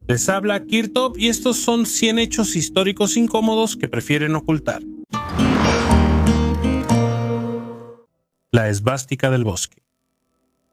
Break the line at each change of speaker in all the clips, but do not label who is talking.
Les habla Kirtop y estos son 100 hechos históricos incómodos que prefieren ocultar. La esvástica del bosque.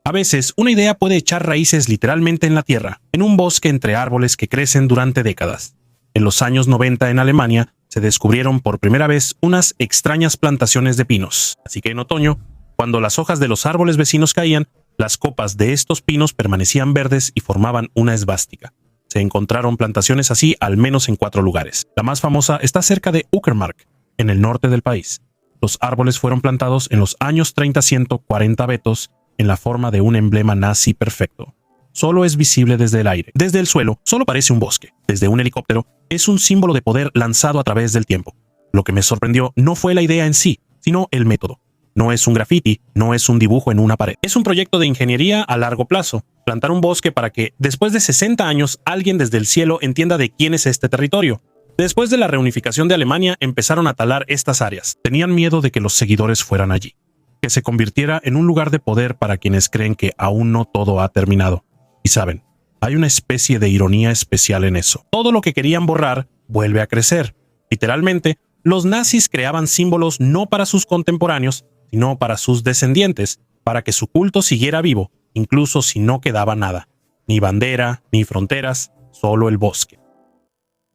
A veces, una idea puede echar raíces literalmente en la tierra, en un bosque entre árboles que crecen durante décadas. En los años 90 en Alemania, se descubrieron por primera vez unas extrañas plantaciones de pinos. Así que en otoño, cuando las hojas de los árboles vecinos caían, las copas de estos pinos permanecían verdes y formaban una esvástica. Se encontraron plantaciones así al menos en 4 lugares. La más famosa está cerca de Uckermark, en el norte del país. Los árboles fueron plantados en los años 30-140 betos en la forma de un emblema nazi perfecto. Solo es visible desde el aire. Desde el suelo, solo parece un bosque. Desde un helicóptero, es un símbolo de poder lanzado a través del tiempo. Lo que me sorprendió no fue la idea en sí, sino el método. No es un graffiti, no es un dibujo en una pared. Es un proyecto de ingeniería a largo plazo. Plantar un bosque para que, después de 60 años, alguien desde el cielo entienda de quién es este territorio. Después de la reunificación de Alemania, empezaron a talar estas áreas. Tenían miedo de que los seguidores fueran allí, que se convirtiera en un lugar de poder para quienes creen que aún no todo ha terminado. Y saben, hay una especie de ironía especial en eso. Todo lo que querían borrar vuelve a crecer. Literalmente, los nazis creaban símbolos no para sus contemporáneos, sino para sus descendientes, para que su culto siguiera vivo, incluso si no quedaba nada. Ni bandera, ni fronteras, solo el bosque.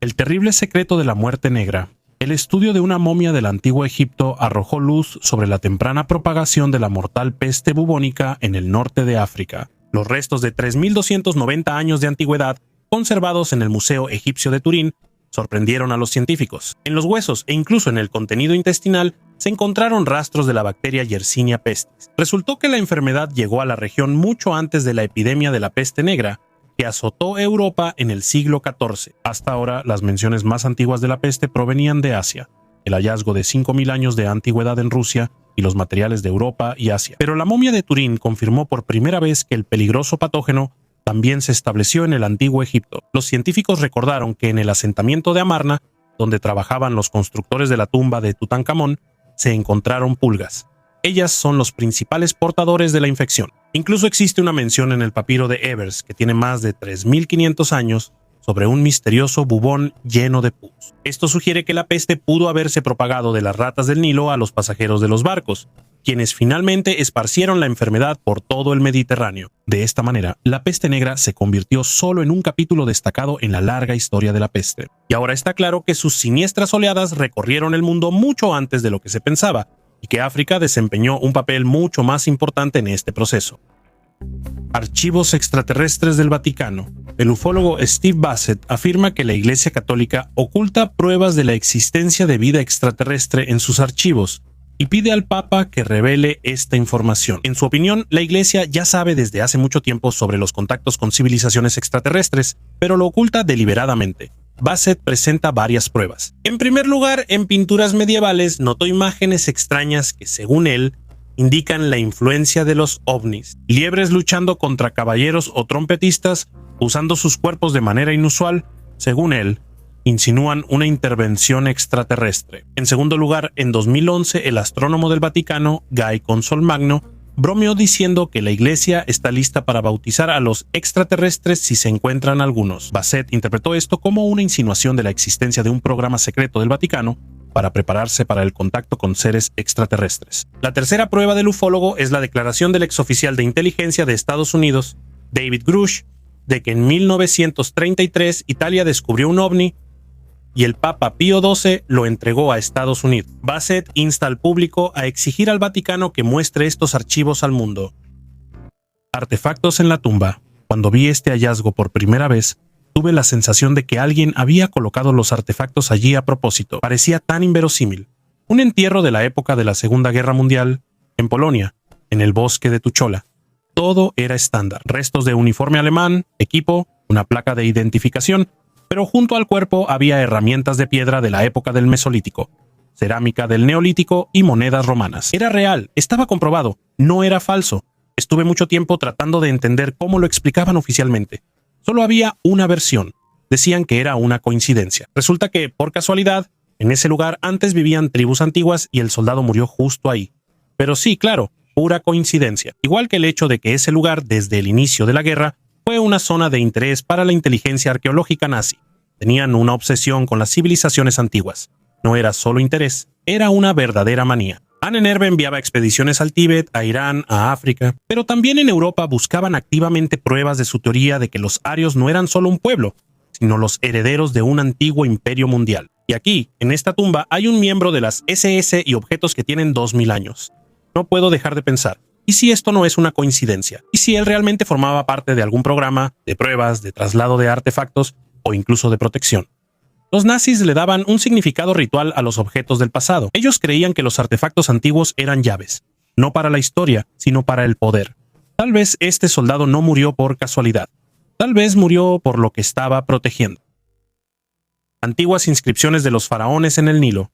El terrible secreto de la muerte negra. El estudio de una momia del antiguo Egipto arrojó luz sobre la temprana propagación de la mortal peste bubónica en el norte de África. Los restos de 3.290 años de antigüedad, conservados en el Museo Egipcio de Turín, sorprendieron a los científicos. En los huesos e incluso en el contenido intestinal se encontraron rastros de la bacteria Yersinia pestis. Resultó que la enfermedad llegó a la región mucho antes de la epidemia de la peste negra, que azotó Europa en el siglo XIV. Hasta ahora, las menciones más antiguas de la peste provenían de Asia, el hallazgo de 5.000 años de antigüedad en Rusia y los materiales de Europa y Asia. Pero la momia de Turín confirmó por primera vez que el peligroso patógeno también se estableció en el antiguo Egipto. Los científicos recordaron que en el asentamiento de Amarna, donde trabajaban los constructores de la tumba de Tutankamón, se encontraron pulgas. Ellas son los principales portadores de la infección. Incluso existe una mención en el papiro de Ebers, que tiene más de 3.500 años, sobre un misterioso bubón lleno de pus. Esto sugiere que la peste pudo haberse propagado de las ratas del Nilo a los pasajeros de los barcos, quienes finalmente esparcieron la enfermedad por todo el Mediterráneo. De esta manera, la peste negra se convirtió solo en un capítulo destacado en la larga historia de la peste. Y ahora está claro que sus siniestras oleadas recorrieron el mundo mucho antes de lo que se pensaba, y que África desempeñó un papel mucho más importante en este proceso. Archivos extraterrestres del Vaticano. El ufólogo Steve Bassett afirma que la Iglesia Católica oculta pruebas de la existencia de vida extraterrestre en sus archivos y pide al Papa que revele esta información. En su opinión, la Iglesia ya sabe desde hace mucho tiempo sobre los contactos con civilizaciones extraterrestres, pero lo oculta deliberadamente. Bassett presenta varias pruebas. En primer lugar, en pinturas medievales notó imágenes extrañas que, según él, indican la influencia de los ovnis. Liebres luchando contra caballeros o trompetistas, usando sus cuerpos de manera inusual, según él, insinúan una intervención extraterrestre. En segundo lugar, en 2011, el astrónomo del Vaticano, Guy Consolmagno, bromeó diciendo que la Iglesia está lista para bautizar a los extraterrestres si se encuentran algunos. Bassett interpretó esto como una insinuación de la existencia de un programa secreto del Vaticano para prepararse para el contacto con seres extraterrestres. La tercera prueba del ufólogo es la declaración del exoficial de inteligencia de Estados Unidos, David Grush, de que en 1933 Italia descubrió un ovni y el Papa Pío XII lo entregó a Estados Unidos. Bassett insta al público a exigir al Vaticano que muestre estos archivos al mundo. Artefactos en la tumba. Cuando vi este hallazgo por primera vez, tuve la sensación de que alguien había colocado los artefactos allí a propósito. Parecía tan inverosímil. Un entierro de la época de la Segunda Guerra Mundial, en Polonia, en el bosque de Tuchola. Todo era estándar. Restos de uniforme alemán, equipo, una placa de identificación, pero junto al cuerpo había herramientas de piedra de la época del Mesolítico, cerámica del Neolítico y monedas romanas. Era real, estaba comprobado, no era falso. Estuve mucho tiempo tratando de entender cómo lo explicaban oficialmente. Solo había una versión. Decían que era una coincidencia. Resulta que, por casualidad, en ese lugar antes vivían tribus antiguas y el soldado murió justo ahí. Pero sí, claro, pura coincidencia. Igual que el hecho de que ese lugar, desde el inicio de la guerra, fue una zona de interés para la inteligencia arqueológica nazi. Tenían una obsesión con las civilizaciones antiguas. No era solo interés, era una verdadera manía. Ahnenerbe enviaba expediciones al Tíbet, a Irán, a África, pero también en Europa buscaban activamente pruebas de su teoría de que los arios no eran solo un pueblo, sino los herederos de un antiguo imperio mundial. Y aquí, en esta tumba, hay un miembro de las SS y objetos que tienen 2000 años. No puedo dejar de pensar, ¿y si esto no es una coincidencia? ¿Y si él realmente formaba parte de algún programa, de pruebas, de traslado de artefactos o incluso de protección? Los nazis le daban un significado ritual a los objetos del pasado. Ellos creían que los artefactos antiguos eran llaves, no para la historia, sino para el poder. Tal vez este soldado no murió por casualidad. Tal vez murió por lo que estaba protegiendo. Antiguas inscripciones de los faraones en el Nilo.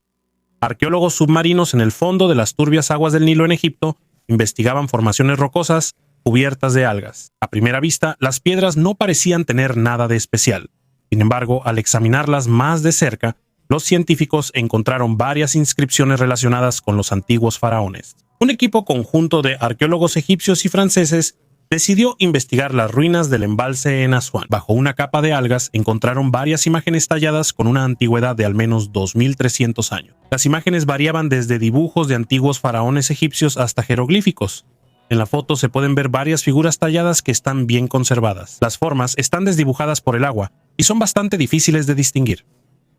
Arqueólogos submarinos en el fondo de las turbias aguas del Nilo en Egipto investigaban formaciones rocosas cubiertas de algas. A primera vista, las piedras no parecían tener nada de especial. Sin embargo, al examinarlas más de cerca, los científicos encontraron varias inscripciones relacionadas con los antiguos faraones. Un equipo conjunto de arqueólogos egipcios y franceses decidió investigar las ruinas del embalse en Asuán. Bajo una capa de algas encontraron varias imágenes talladas con una antigüedad de al menos 2300 años. Las imágenes variaban desde dibujos de antiguos faraones egipcios hasta jeroglíficos. En la foto se pueden ver varias figuras talladas que están bien conservadas. Las formas están desdibujadas por el agua y son bastante difíciles de distinguir.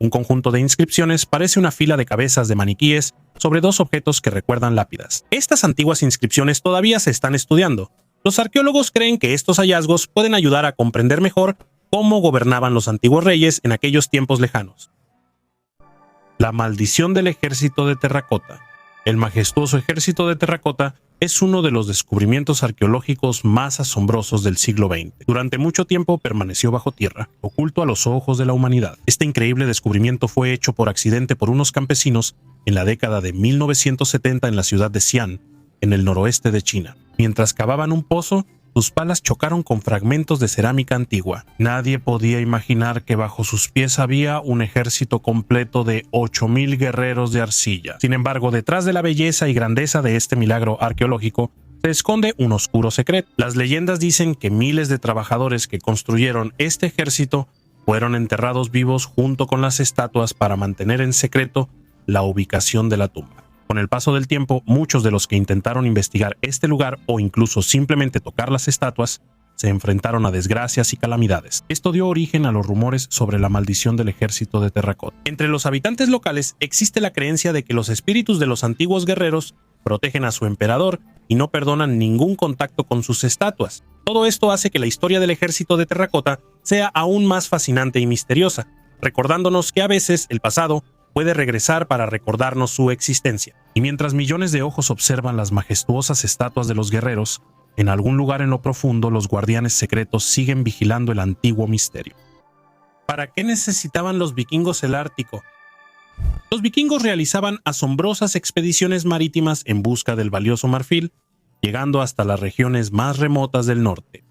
Un conjunto de inscripciones parece una fila de cabezas de maniquíes sobre dos objetos que recuerdan lápidas. Estas antiguas inscripciones todavía se están estudiando. Los arqueólogos creen que estos hallazgos pueden ayudar a comprender mejor cómo gobernaban los antiguos reyes en aquellos tiempos lejanos. La maldición del ejército de terracota. El majestuoso ejército de terracota es uno de los descubrimientos arqueológicos más asombrosos del siglo XX. Durante mucho tiempo permaneció bajo tierra, oculto a los ojos de la humanidad. Este increíble descubrimiento fue hecho por accidente por unos campesinos en la década de 1970 en la ciudad de Xi'an, en el noroeste de China. Mientras cavaban un pozo, sus palas chocaron con fragmentos de cerámica antigua. Nadie podía imaginar que bajo sus pies había un ejército completo de 8000 guerreros de arcilla. Sin embargo, detrás de la belleza y grandeza de este milagro arqueológico, se esconde un oscuro secreto. Las leyendas dicen que miles de trabajadores que construyeron este ejército fueron enterrados vivos junto con las estatuas para mantener en secreto la ubicación de la tumba. Con el paso del tiempo, muchos de los que intentaron investigar este lugar o incluso simplemente tocar las estatuas se enfrentaron a desgracias y calamidades. Esto dio origen a los rumores sobre la maldición del ejército de terracota. Entre los habitantes locales existe la creencia de que los espíritus de los antiguos guerreros protegen a su emperador y no perdonan ningún contacto con sus estatuas. Todo esto hace que la historia del ejército de terracota sea aún más fascinante y misteriosa, recordándonos que a veces el pasado puede regresar para recordarnos su existencia. Y mientras millones de ojos observan las majestuosas estatuas de los guerreros, en algún lugar en lo profundo los guardianes secretos siguen vigilando el antiguo misterio. ¿Para qué necesitaban los vikingos el Ártico? Los vikingos realizaban asombrosas expediciones marítimas en busca del valioso marfil, llegando hasta las regiones más remotas del norte.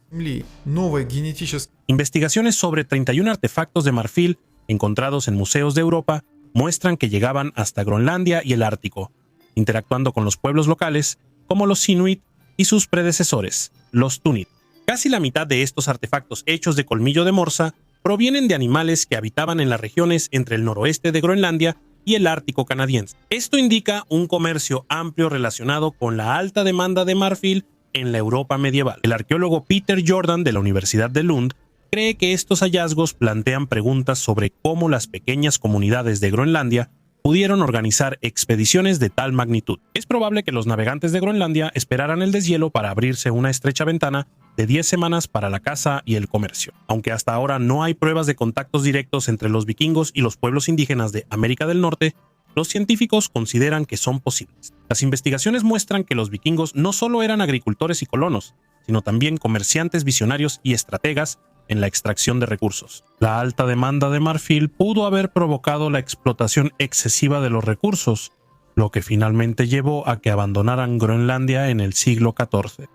Investigaciones sobre 31 artefactos de marfil encontrados en museos de Europa muestran que llegaban hasta Groenlandia y el Ártico, interactuando con los pueblos locales, como los Inuit y sus predecesores, los Tunit. Casi la mitad de estos artefactos hechos de colmillo de morsa provienen de animales que habitaban en las regiones entre el noroeste de Groenlandia y el Ártico canadiense. Esto indica un comercio amplio relacionado con la alta demanda de marfil en la Europa medieval. El arqueólogo Peter Jordan de la Universidad de Lund cree que estos hallazgos plantean preguntas sobre cómo las pequeñas comunidades de Groenlandia pudieron organizar expediciones de tal magnitud. Es probable que los navegantes de Groenlandia esperaran el deshielo para abrirse una estrecha ventana de 10 semanas para la caza y el comercio. Aunque hasta ahora no hay pruebas de contactos directos entre los vikingos y los pueblos indígenas de América del Norte, los científicos consideran que son posibles. Las investigaciones muestran que los vikingos no solo eran agricultores y colonos, sino también comerciantes visionarios y estrategas en la extracción de recursos. La alta demanda de marfil pudo haber provocado la explotación excesiva de los recursos, lo que finalmente llevó a que abandonaran Groenlandia en el siglo XIV.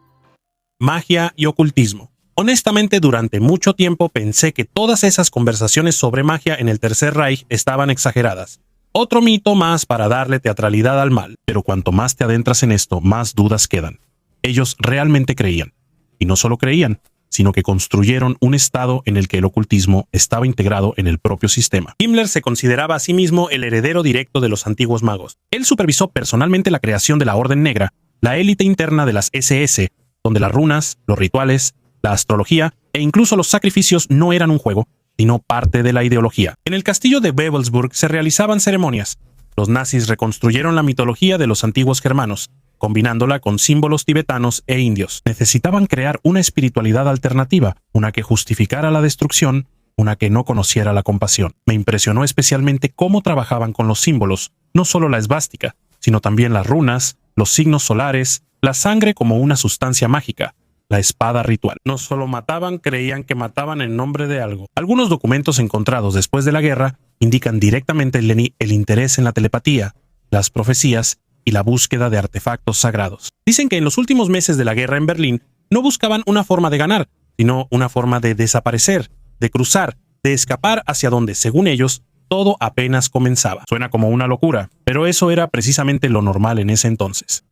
Magia y ocultismo. Honestamente, durante mucho tiempo pensé que todas esas conversaciones sobre magia en el Tercer Reich estaban exageradas. Otro mito más para darle teatralidad al mal, pero cuanto más te adentras en esto, más dudas quedan. Ellos realmente creían. Y no solo creían, sino que construyeron un estado en el que el ocultismo estaba integrado en el propio sistema. Himmler se consideraba a sí mismo el heredero directo de los antiguos magos. Él supervisó personalmente la creación de la Orden Negra, la élite interna de las SS, donde las runas, los rituales, la astrología e incluso los sacrificios no eran un juego, sino parte de la ideología. En el castillo de Wewelsburg se realizaban ceremonias. Los nazis reconstruyeron la mitología de los antiguos germanos, combinándola con símbolos tibetanos e indios. Necesitaban crear una espiritualidad alternativa, una que justificara la destrucción, una que no conociera la compasión. Me impresionó especialmente cómo trabajaban con los símbolos, no solo la esvástica, sino también las runas, los signos solares, la sangre como una sustancia mágica, la espada ritual. No solo mataban, creían que mataban en nombre de algo. Algunos documentos encontrados después de la guerra indican directamente el interés en la telepatía, las profecías y la búsqueda de artefactos sagrados. Dicen que en los últimos meses de la guerra en Berlín no buscaban una forma de ganar, sino una forma de desaparecer, de cruzar, de escapar hacia donde, según ellos, todo apenas comenzaba. Suena como una locura, pero eso era precisamente lo normal en ese entonces.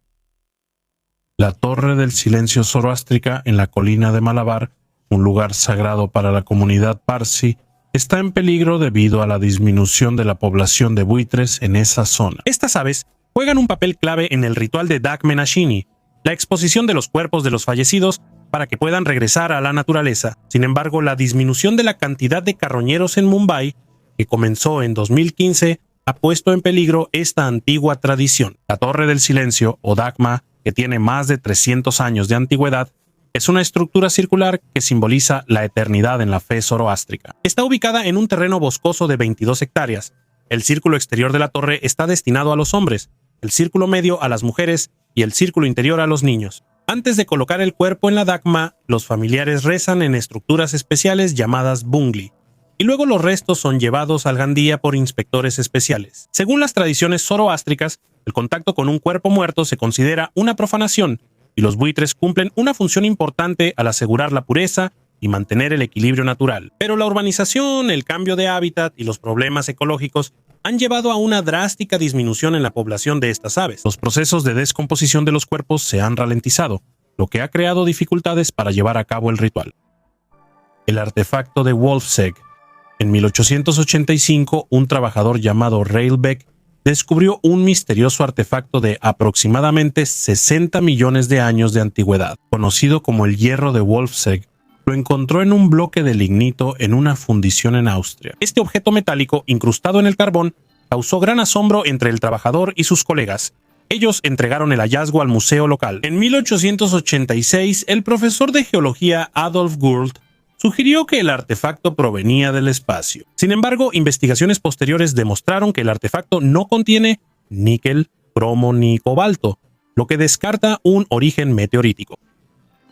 La Torre del Silencio zoroástrica en la colina de Malabar, un lugar sagrado para la comunidad parsi, está en peligro debido a la disminución de la población de buitres en esa zona. Estas aves juegan un papel clave en el ritual de Dagmenashini, la exposición de los cuerpos de los fallecidos para que puedan regresar a la naturaleza. Sin embargo, la disminución de la cantidad de carroñeros en Mumbai, que comenzó en 2015, ha puesto en peligro esta antigua tradición. La Torre del Silencio, o Dagma, que tiene más de 300 años de antigüedad, es una estructura circular que simboliza la eternidad en la fe zoroástrica. Está ubicada en un terreno boscoso de 22 hectáreas. El círculo exterior de la torre está destinado a los hombres, el círculo medio a las mujeres y el círculo interior a los niños. Antes de colocar el cuerpo en la Dagma, los familiares rezan en estructuras especiales llamadas bungli, y luego los restos son llevados al Gandía por inspectores especiales. Según las tradiciones zoroástricas, el contacto con un cuerpo muerto se considera una profanación, y los buitres cumplen una función importante al asegurar la pureza y mantener el equilibrio natural. Pero la urbanización, el cambio de hábitat y los problemas ecológicos han llevado a una drástica disminución en la población de estas aves. Los procesos de descomposición de los cuerpos se han ralentizado, lo que ha creado dificultades para llevar a cabo el ritual. El artefacto de Wolfsegg. En 1885, un trabajador llamado Reilbeck descubrió un misterioso artefacto de aproximadamente 60 millones de años de antigüedad, conocido como el hierro de Wolfsegg. Lo encontró en un bloque de lignito en una fundición en Austria. Este objeto metálico, incrustado en el carbón, causó gran asombro entre el trabajador y sus colegas. Ellos entregaron el hallazgo al museo local. En 1886, el profesor de geología Adolf Gould sugirió que el artefacto provenía del espacio. Sin embargo, investigaciones posteriores demostraron que el artefacto no contiene níquel, cromo ni cobalto, lo que descarta un origen meteorítico.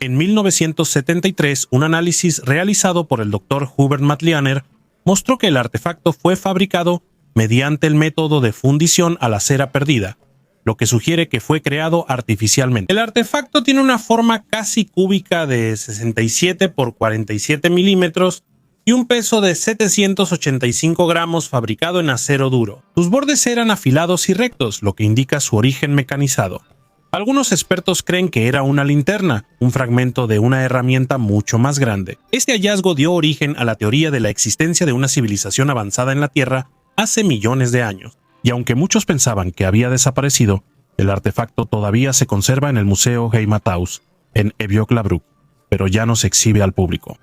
En 1973, un análisis realizado por el Dr. Hubert Matlianer mostró que el artefacto fue fabricado mediante el método de fundición a la cera perdida, lo que sugiere que fue creado artificialmente. El artefacto tiene una forma casi cúbica de 67 por 47 milímetros y un peso de 785 gramos fabricado en acero duro. Sus bordes eran afilados y rectos, lo que indica su origen mecanizado. Algunos expertos creen que era una linterna, un fragmento de una herramienta mucho más grande. Este hallazgo dio origen a la teoría de la existencia de una civilización avanzada en la Tierra hace millones de años. Y aunque muchos pensaban que había desaparecido, el artefacto todavía se conserva en el Museo Heimathaus, en Eviok-Labruk, pero ya no se exhibe al público.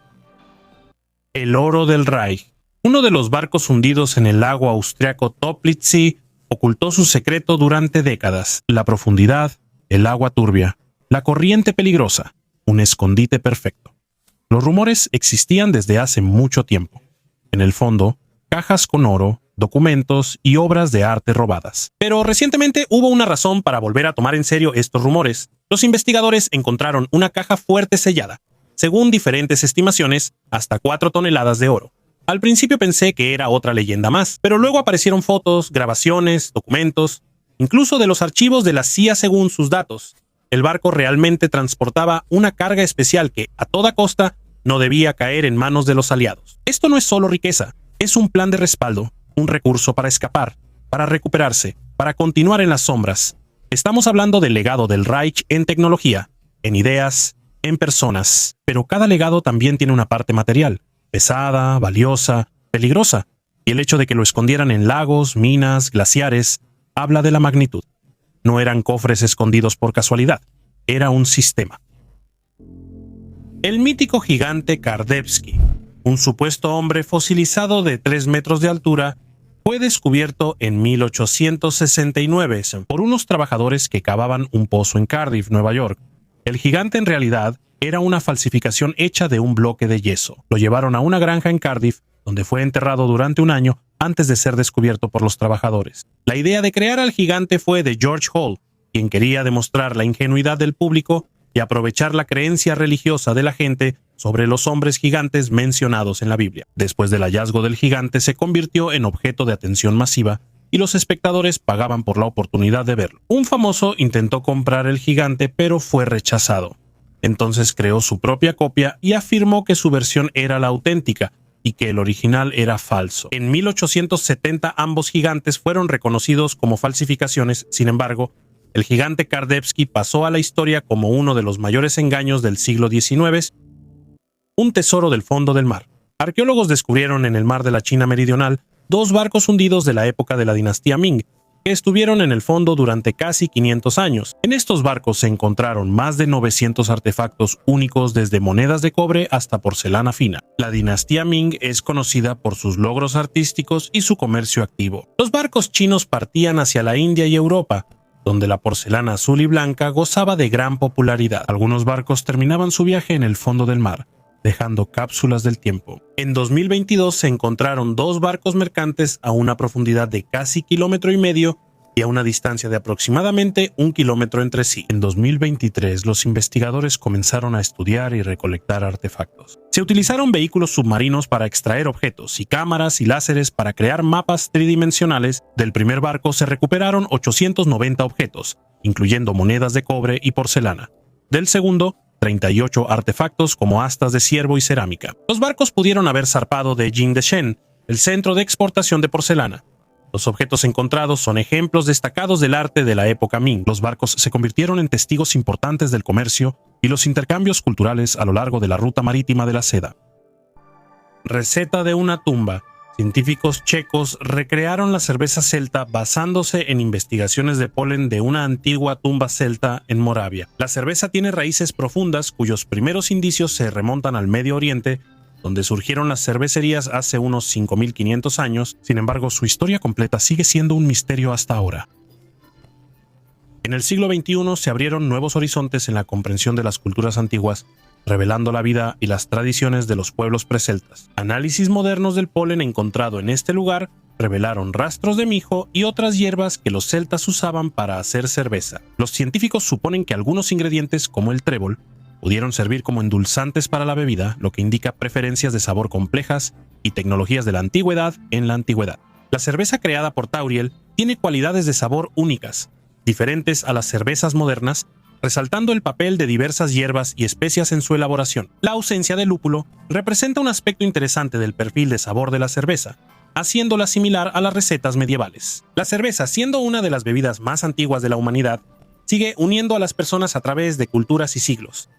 El oro del Reich. Uno de los barcos hundidos en el lago austriaco Toplitzsee ocultó su secreto durante décadas. La profundidad, el agua turbia, la corriente peligrosa, un escondite perfecto. Los rumores existían desde hace mucho tiempo. En el fondo, cajas con oro, documentos y obras de arte robadas. Pero recientemente hubo una razón para volver a tomar en serio estos rumores. Los investigadores encontraron una caja fuerte sellada, según diferentes estimaciones, hasta 4 toneladas de oro. Al principio pensé que era otra leyenda más, pero luego aparecieron fotos, grabaciones, documentos, incluso de los archivos de la CIA según sus datos. El barco realmente transportaba una carga especial que, a toda costa, no debía caer en manos de los aliados. Esto no es solo riqueza, es un plan de respaldo, un recurso para escapar, para recuperarse, para continuar en las sombras. Estamos hablando del legado del Reich en tecnología, en ideas, en personas. Pero cada legado también tiene una parte material, pesada, valiosa, peligrosa, y el hecho de que lo escondieran en lagos, minas, glaciares, habla de la magnitud. No eran cofres escondidos por casualidad, era un sistema. El mítico gigante Kardevsky, un supuesto hombre fosilizado de 3 metros de altura, fue descubierto en 1869 por unos trabajadores que cavaban un pozo en Cardiff, Nueva York. El gigante en realidad era una falsificación hecha de un bloque de yeso. Lo llevaron a una granja en Cardiff, donde fue enterrado durante un año antes de ser descubierto por los trabajadores. La idea de crear al gigante fue de George Hall, quien quería demostrar la ingenuidad del público y aprovechar la creencia religiosa de la gente sobre los hombres gigantes mencionados en la Biblia. Después del hallazgo del gigante, se convirtió en objeto de atención masiva y los espectadores pagaban por la oportunidad de verlo. Un famoso intentó comprar el gigante, pero fue rechazado. Entonces creó su propia copia y afirmó que su versión era la auténtica y que el original era falso. En 1870 ambos gigantes fueron reconocidos como falsificaciones. Sin embargo, el gigante Kardevsky pasó a la historia como uno de los mayores engaños del siglo XIX, un tesoro del fondo del mar. Arqueólogos descubrieron en el mar de la China meridional 2 barcos hundidos de la época de la dinastía Ming, que estuvieron en el fondo durante casi 500 años. En estos barcos se encontraron más de 900 artefactos únicos, desde monedas de cobre hasta porcelana fina. La dinastía Ming es conocida por sus logros artísticos y su comercio activo. Los barcos chinos partían hacia la India y Europa, donde la porcelana azul y blanca gozaba de gran popularidad. Algunos barcos terminaban su viaje en el fondo del mar, dejando cápsulas del tiempo. En 2022 se encontraron 2 barcos mercantes a una profundidad de casi 1,5 kilómetros y a una distancia de aproximadamente 1 kilómetro entre sí. En 2023 los investigadores comenzaron a estudiar y recolectar artefactos. Se utilizaron vehículos submarinos para extraer objetos y cámaras y láseres para crear mapas tridimensionales. Del primer barco se recuperaron 890 objetos, incluyendo monedas de cobre y porcelana. Del segundo, 38 artefactos como astas de ciervo y cerámica. Los barcos pudieron haber zarpado de Jingdezhen, el centro de exportación de porcelana. Los objetos encontrados son ejemplos destacados del arte de la época Ming. Los barcos se convirtieron en testigos importantes del comercio y los intercambios culturales a lo largo de la ruta marítima de la seda. Receta de una tumba. Científicos checos recrearon la cerveza celta basándose en investigaciones de polen de una antigua tumba celta en Moravia. La cerveza tiene raíces profundas cuyos primeros indicios se remontan al Medio Oriente, donde surgieron las cervecerías hace unos 5.500 años. Sin embargo, su historia completa sigue siendo un misterio hasta ahora. En el siglo XXI se abrieron nuevos horizontes en la comprensión de las culturas antiguas, revelando la vida y las tradiciones de los pueblos preceltas. Análisis modernos del polen encontrado en este lugar revelaron rastros de mijo y otras hierbas que los celtas usaban para hacer cerveza. Los científicos suponen que algunos ingredientes, como el trébol, pudieron servir como endulzantes para la bebida, lo que indica preferencias de sabor complejas y tecnologías de la antigüedad en la antigüedad. La cerveza creada por Tauriel tiene cualidades de sabor únicas, diferentes a las cervezas modernas, resaltando el papel de diversas hierbas y especias en su elaboración. La ausencia de lúpulo representa un aspecto interesante del perfil de sabor de la cerveza, haciéndola similar a las recetas medievales. La cerveza, siendo una de las bebidas más antiguas de la humanidad, sigue uniendo a las personas a través de culturas y siglos.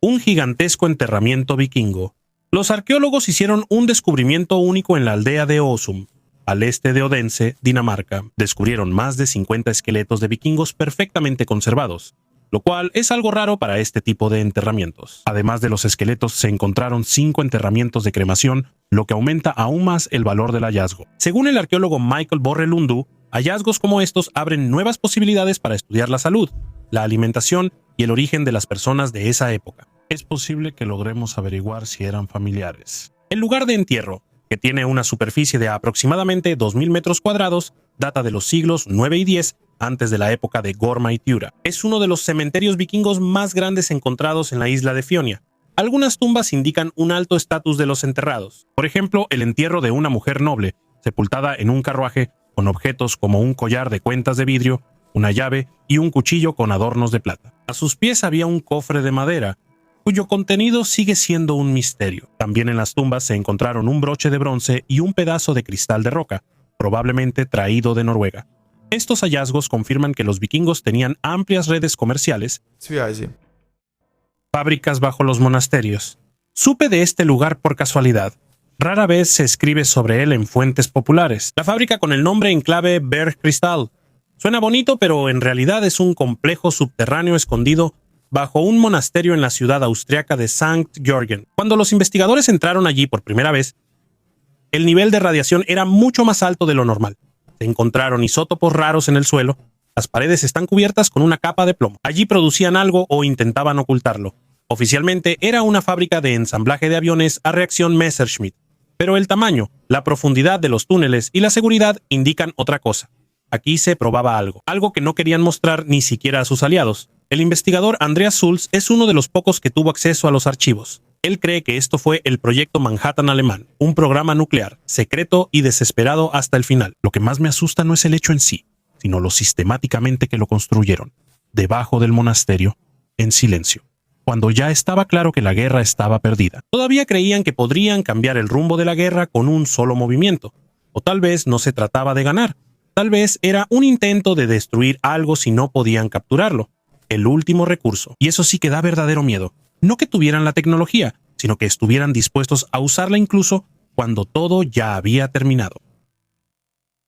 Un gigantesco enterramiento vikingo. Los arqueólogos hicieron un descubrimiento único en la aldea de Åsum, al este de Odense, Dinamarca. Descubrieron más de 50 esqueletos de vikingos perfectamente conservados, lo cual es algo raro para este tipo de enterramientos. Además de los esqueletos, se encontraron 5 enterramientos de cremación, lo que aumenta aún más el valor del hallazgo. Según el arqueólogo Michael Borrelundu, hallazgos como estos abren nuevas posibilidades para estudiar la salud, la alimentación y el origen de las personas de esa época. Es posible que logremos averiguar si eran familiares. El lugar de entierro, que tiene una superficie de aproximadamente 2.000 metros cuadrados, data de los siglos 9 y 10 antes de la época de Gorma y Tiura. Es uno de los cementerios vikingos más grandes encontrados en la isla de Fionia. Algunas tumbas indican un alto estatus de los enterrados. Por ejemplo, el entierro de una mujer noble, sepultada en un carruaje con objetos como un collar de cuentas de vidrio, una llave y un cuchillo con adornos de plata. A sus pies había un cofre de madera, cuyo contenido sigue siendo un misterio. También en las tumbas se encontraron un broche de bronce y un pedazo de cristal de roca, probablemente traído de Noruega. Estos hallazgos confirman que los vikingos tenían amplias redes comerciales Fábricas bajo los monasterios. Supe de este lugar por casualidad. Rara vez se escribe sobre él en fuentes populares. La fábrica con el nombre en clave Bergkristall. Suena bonito, pero en realidad es un complejo subterráneo escondido bajo un monasterio en la ciudad austriaca de St. Georgen. Cuando los investigadores entraron allí por primera vez, el nivel de radiación era mucho más alto de lo normal. Se encontraron isótopos raros en el suelo. Las paredes están cubiertas con una capa de plomo. Allí producían algo o intentaban ocultarlo. Oficialmente era una fábrica de ensamblaje de aviones a reacción Messerschmitt, pero el tamaño, la profundidad de los túneles y la seguridad indican otra cosa. Aquí se probaba algo que no querían mostrar ni siquiera a sus aliados. El investigador Andreas Schulz es uno de los pocos que tuvo acceso a los archivos. Él cree que esto fue el proyecto Manhattan alemán, un programa nuclear, secreto y desesperado hasta el final. Lo que más me asusta no es el hecho en sí, sino lo sistemáticamente que lo construyeron, debajo del monasterio, en silencio, cuando ya estaba claro que la guerra estaba perdida. Todavía creían que podrían cambiar el rumbo de la guerra con un solo movimiento, o tal vez no se trataba de ganar, tal vez era un intento de destruir algo si no podían capturarlo, el último recurso, y eso sí que da verdadero miedo. No que tuvieran la tecnología, sino que estuvieran dispuestos a usarla incluso cuando todo ya había terminado.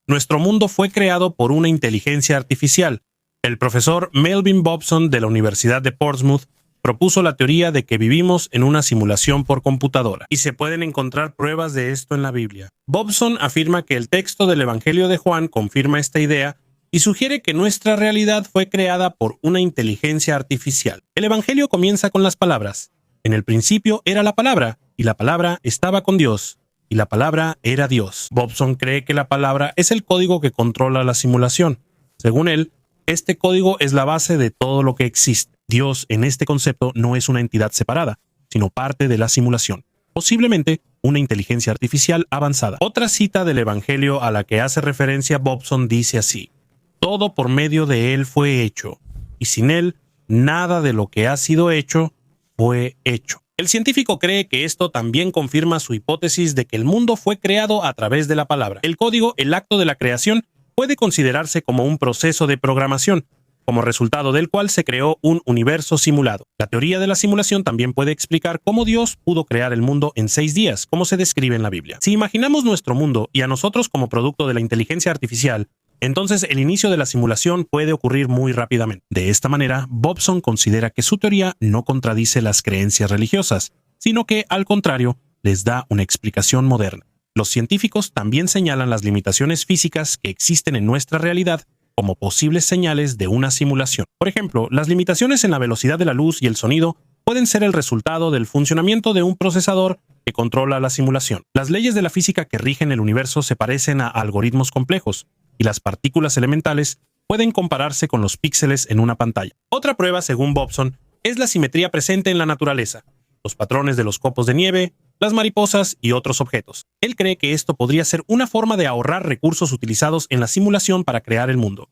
Nuestro mundo fue creado por una inteligencia artificial. El profesor Melvin Bobson de la Universidad de Portsmouth propuso la teoría de que vivimos en una simulación por computadora, y se pueden encontrar pruebas de esto en la Biblia. Bobson afirma que el texto del Evangelio de Juan confirma esta idea y sugiere que nuestra realidad fue creada por una inteligencia artificial. El Evangelio comienza con las palabras: en el principio era la palabra, y la palabra estaba con Dios, y la palabra era Dios. Bobson cree que la palabra es el código que controla la simulación. Según él, este código es la base de todo lo que existe. Dios, en este concepto, no es una entidad separada, sino parte de la simulación, posiblemente una inteligencia artificial avanzada. Otra cita del Evangelio a la que hace referencia Bobson dice así: todo por medio de él fue hecho, y sin él, nada de lo que ha sido hecho fue hecho. El científico cree que esto también confirma su hipótesis de que el mundo fue creado a través de la palabra. El código, el acto de la creación, puede considerarse como un proceso de programación, como resultado del cual se creó un universo simulado. La teoría de la simulación también puede explicar cómo Dios pudo crear el mundo en 6 días, como se describe en la Biblia. Si imaginamos nuestro mundo y a nosotros como producto de la inteligencia artificial, entonces el inicio de la simulación puede ocurrir muy rápidamente. De esta manera, Bobson considera que su teoría no contradice las creencias religiosas, sino que, al contrario, les da una explicación moderna. Los científicos también señalan las limitaciones físicas que existen en nuestra realidad como posibles señales de una simulación. Por ejemplo, las limitaciones en la velocidad de la luz y el sonido pueden ser el resultado del funcionamiento de un procesador que controla la simulación. Las leyes de la física que rigen el universo se parecen a algoritmos complejos, y las partículas elementales pueden compararse con los píxeles en una pantalla. Otra prueba, según Bobson, es la simetría presente en la naturaleza, los patrones de los copos de nieve, las mariposas y otros objetos. Él cree que esto podría ser una forma de ahorrar recursos utilizados en la simulación para crear el mundo.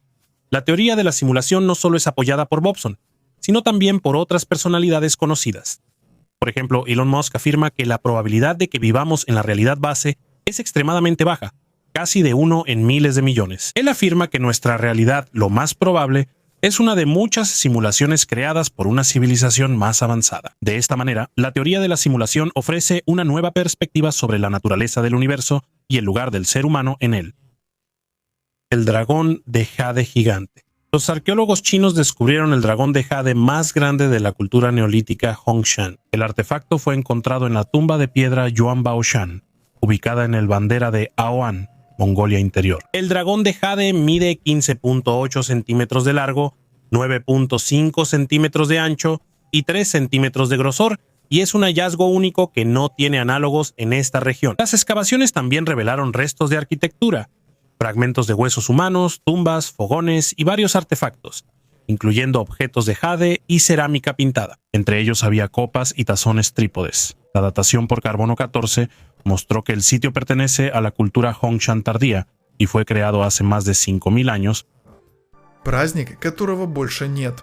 La teoría de la simulación no solo es apoyada por Bobson, sino también por otras personalidades conocidas. Por ejemplo, Elon Musk afirma que la probabilidad de que vivamos en la realidad base es extremadamente baja, casi de 1 en miles de millones. Él afirma que nuestra realidad, lo más probable, es una de muchas simulaciones creadas por una civilización más avanzada. De esta manera, la teoría de la simulación ofrece una nueva perspectiva sobre la naturaleza del universo y el lugar del ser humano en él. El dragón de jade gigante. Los arqueólogos chinos descubrieron el dragón de jade más grande de la cultura neolítica Hongshan. El artefacto fue encontrado en la tumba de piedra Yuan Baoshan, ubicada en el bandera de Aoan, Mongolia Interior. El dragón de jade mide 15.8 centímetros de largo, 9.5 centímetros de ancho y 3 centímetros de grosor, y es un hallazgo único que no tiene análogos en esta región. Las excavaciones también revelaron restos de arquitectura, fragmentos de huesos humanos, tumbas, fogones y varios artefactos, incluyendo objetos de jade y cerámica pintada. Entre ellos había copas y tazones trípodes. La datación por carbono 14 mostró que el sitio pertenece a la cultura Hongshan tardía y fue creado hace más de 5000 años.
Праздник, которого больше нет.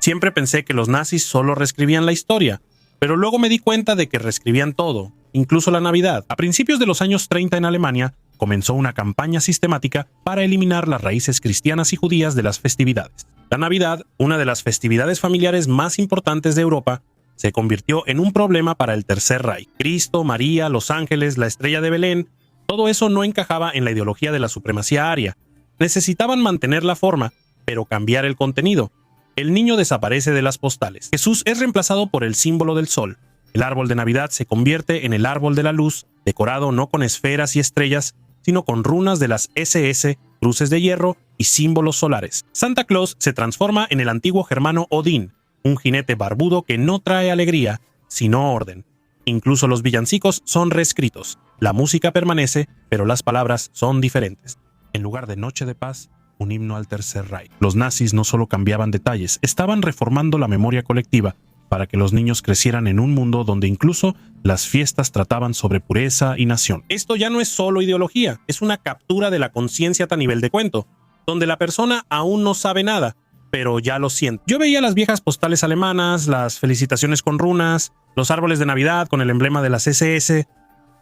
Siempre pensé que los nazis solo reescribían la historia, pero luego me di cuenta de que reescribían todo, incluso la Navidad. A principios de los años 30 en Alemania, comenzó una campaña sistemática para eliminar las raíces cristianas y judías de las festividades. La Navidad, una de las festividades familiares más importantes de Europa, se convirtió en un problema para el Tercer Reich. Cristo, María, los ángeles, la estrella de Belén, todo eso no encajaba en la ideología de la supremacía aria. Necesitaban mantener la forma, pero cambiar el contenido. El niño desaparece de las postales. Jesús es reemplazado por el símbolo del sol. El árbol de Navidad se convierte en el árbol de la luz, decorado no con esferas y estrellas, sino con runas de las SS, cruces de hierro y símbolos solares. Santa Claus se transforma en el antiguo germano Odín, un jinete barbudo que no trae alegría, sino orden. Incluso los villancicos son reescritos. La música permanece, pero las palabras son diferentes. En lugar de Noche de Paz, un himno al Tercer Reich. Los nazis no solo cambiaban detalles, estaban reformando la memoria colectiva para que los niños crecieran en un mundo donde incluso las fiestas trataban sobre pureza y nación. Esto ya no es solo ideología, es una captura de la conciencia a nivel de cuento, donde la persona aún no sabe nada, pero ya lo siente. Yo veía las viejas postales alemanas, las felicitaciones con runas, los árboles de Navidad con el emblema de las SS,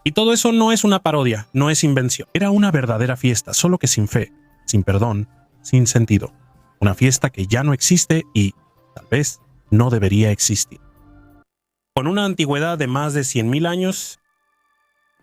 y todo eso no es una parodia, no es invención. Era una verdadera fiesta, solo que sin fe, sin perdón, sin sentido. Una fiesta que ya no existe y, tal vez, no debería existir. Con una antigüedad de más de 100.000 años,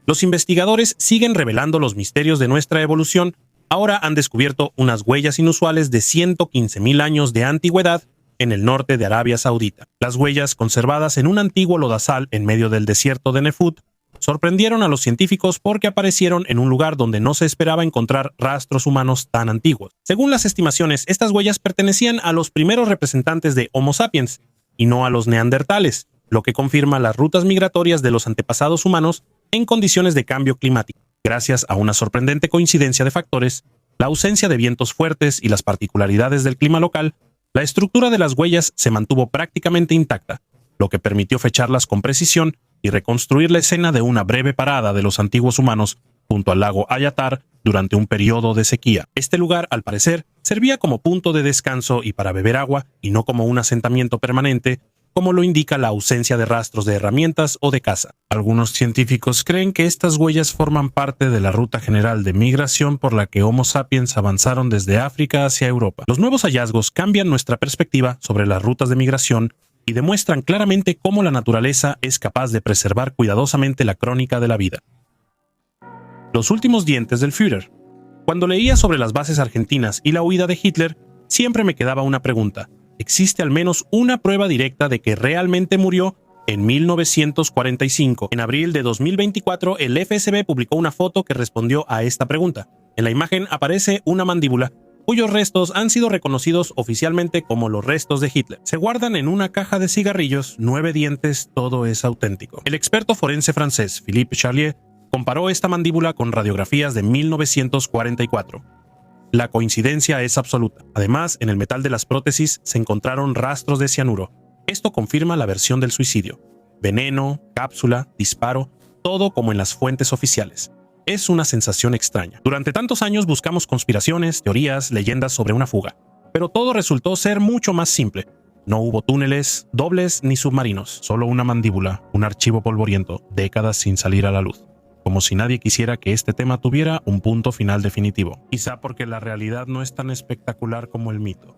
los investigadores siguen revelando los misterios de nuestra evolución. Ahora han descubierto unas huellas inusuales de 115.000 años de antigüedad en el norte de Arabia Saudita. Las huellas, conservadas en un antiguo lodazal en medio del desierto de Nefud, sorprendieron a los científicos porque aparecieron en un lugar donde no se esperaba encontrar rastros humanos tan antiguos. Según las estimaciones, estas huellas pertenecían a los primeros representantes de Homo sapiens y no a los neandertales, lo que confirma las rutas migratorias de los antepasados humanos en condiciones de cambio climático. Gracias a una sorprendente coincidencia de factores, la ausencia de vientos fuertes y las particularidades del clima local, la estructura de las huellas se mantuvo prácticamente intacta, lo que permitió fecharlas con precisión y reconstruir la escena de una breve parada de los antiguos humanos junto al lago Ayatar durante un periodo de sequía. Este lugar, al parecer, servía como punto de descanso y para beber agua, y no como un asentamiento permanente, como lo indica la ausencia de rastros de herramientas o de caza. Algunos científicos creen que estas huellas forman parte de la ruta general de migración por la que Homo sapiens avanzaron desde África hacia Europa. Los nuevos hallazgos cambian nuestra perspectiva sobre las rutas de migración y demuestran claramente cómo la naturaleza es capaz de preservar cuidadosamente la crónica de la vida. Los últimos dientes del Führer. Cuando leía sobre las bases argentinas y la huida de Hitler, siempre me quedaba una pregunta. ¿Existe al menos una prueba directa de que realmente murió? En 1945, en abril de 2024, el FSB publicó una foto que respondió a esta pregunta. En la imagen aparece una mandíbula, cuyos restos han sido reconocidos oficialmente como los restos de Hitler. Se guardan en una caja de cigarrillos, 9 dientes, todo es auténtico. El experto forense francés Philippe Charlier comparó esta mandíbula con radiografías de 1944. La coincidencia es absoluta. Además, en el metal de las prótesis se encontraron rastros de cianuro. Esto confirma la versión del suicidio. Veneno, cápsula, disparo, todo como en las fuentes oficiales. Es una sensación extraña. Durante tantos años buscamos conspiraciones, teorías, leyendas sobre una fuga. Pero todo resultó ser mucho más simple. No hubo túneles, dobles ni submarinos. Solo una mandíbula, un archivo polvoriento, décadas sin salir a la luz. Como si nadie quisiera que este tema tuviera un punto final definitivo. Quizá porque la realidad no es tan espectacular como el mito.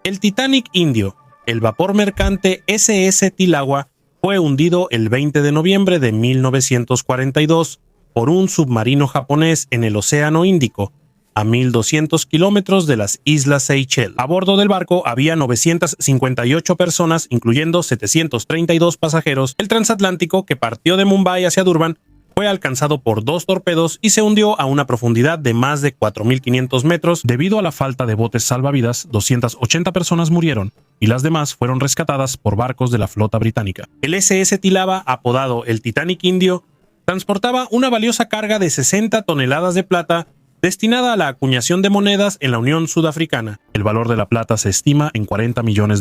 El Titanic indio, el vapor mercante SS Tilagua, fue hundido el 20 de noviembre de 1942 por un submarino japonés en el Océano Índico, a 1.200 kilómetros de las Islas Seychelles. A bordo del barco había 958 personas, incluyendo 732 pasajeros. El transatlántico, que partió de Mumbai hacia Durban, fue alcanzado por 2 torpedos y se hundió a una profundidad de más de 4.500 metros. Debido a la falta de botes salvavidas, 280 personas murieron y las demás fueron rescatadas por barcos de la flota británica. El SS Tilava, apodado el Titanic Indio, transportaba una valiosa carga de 60 toneladas de plata destinada a la acuñación de monedas en la Unión Sudafricana. El valor de la plata se estima en $40 millones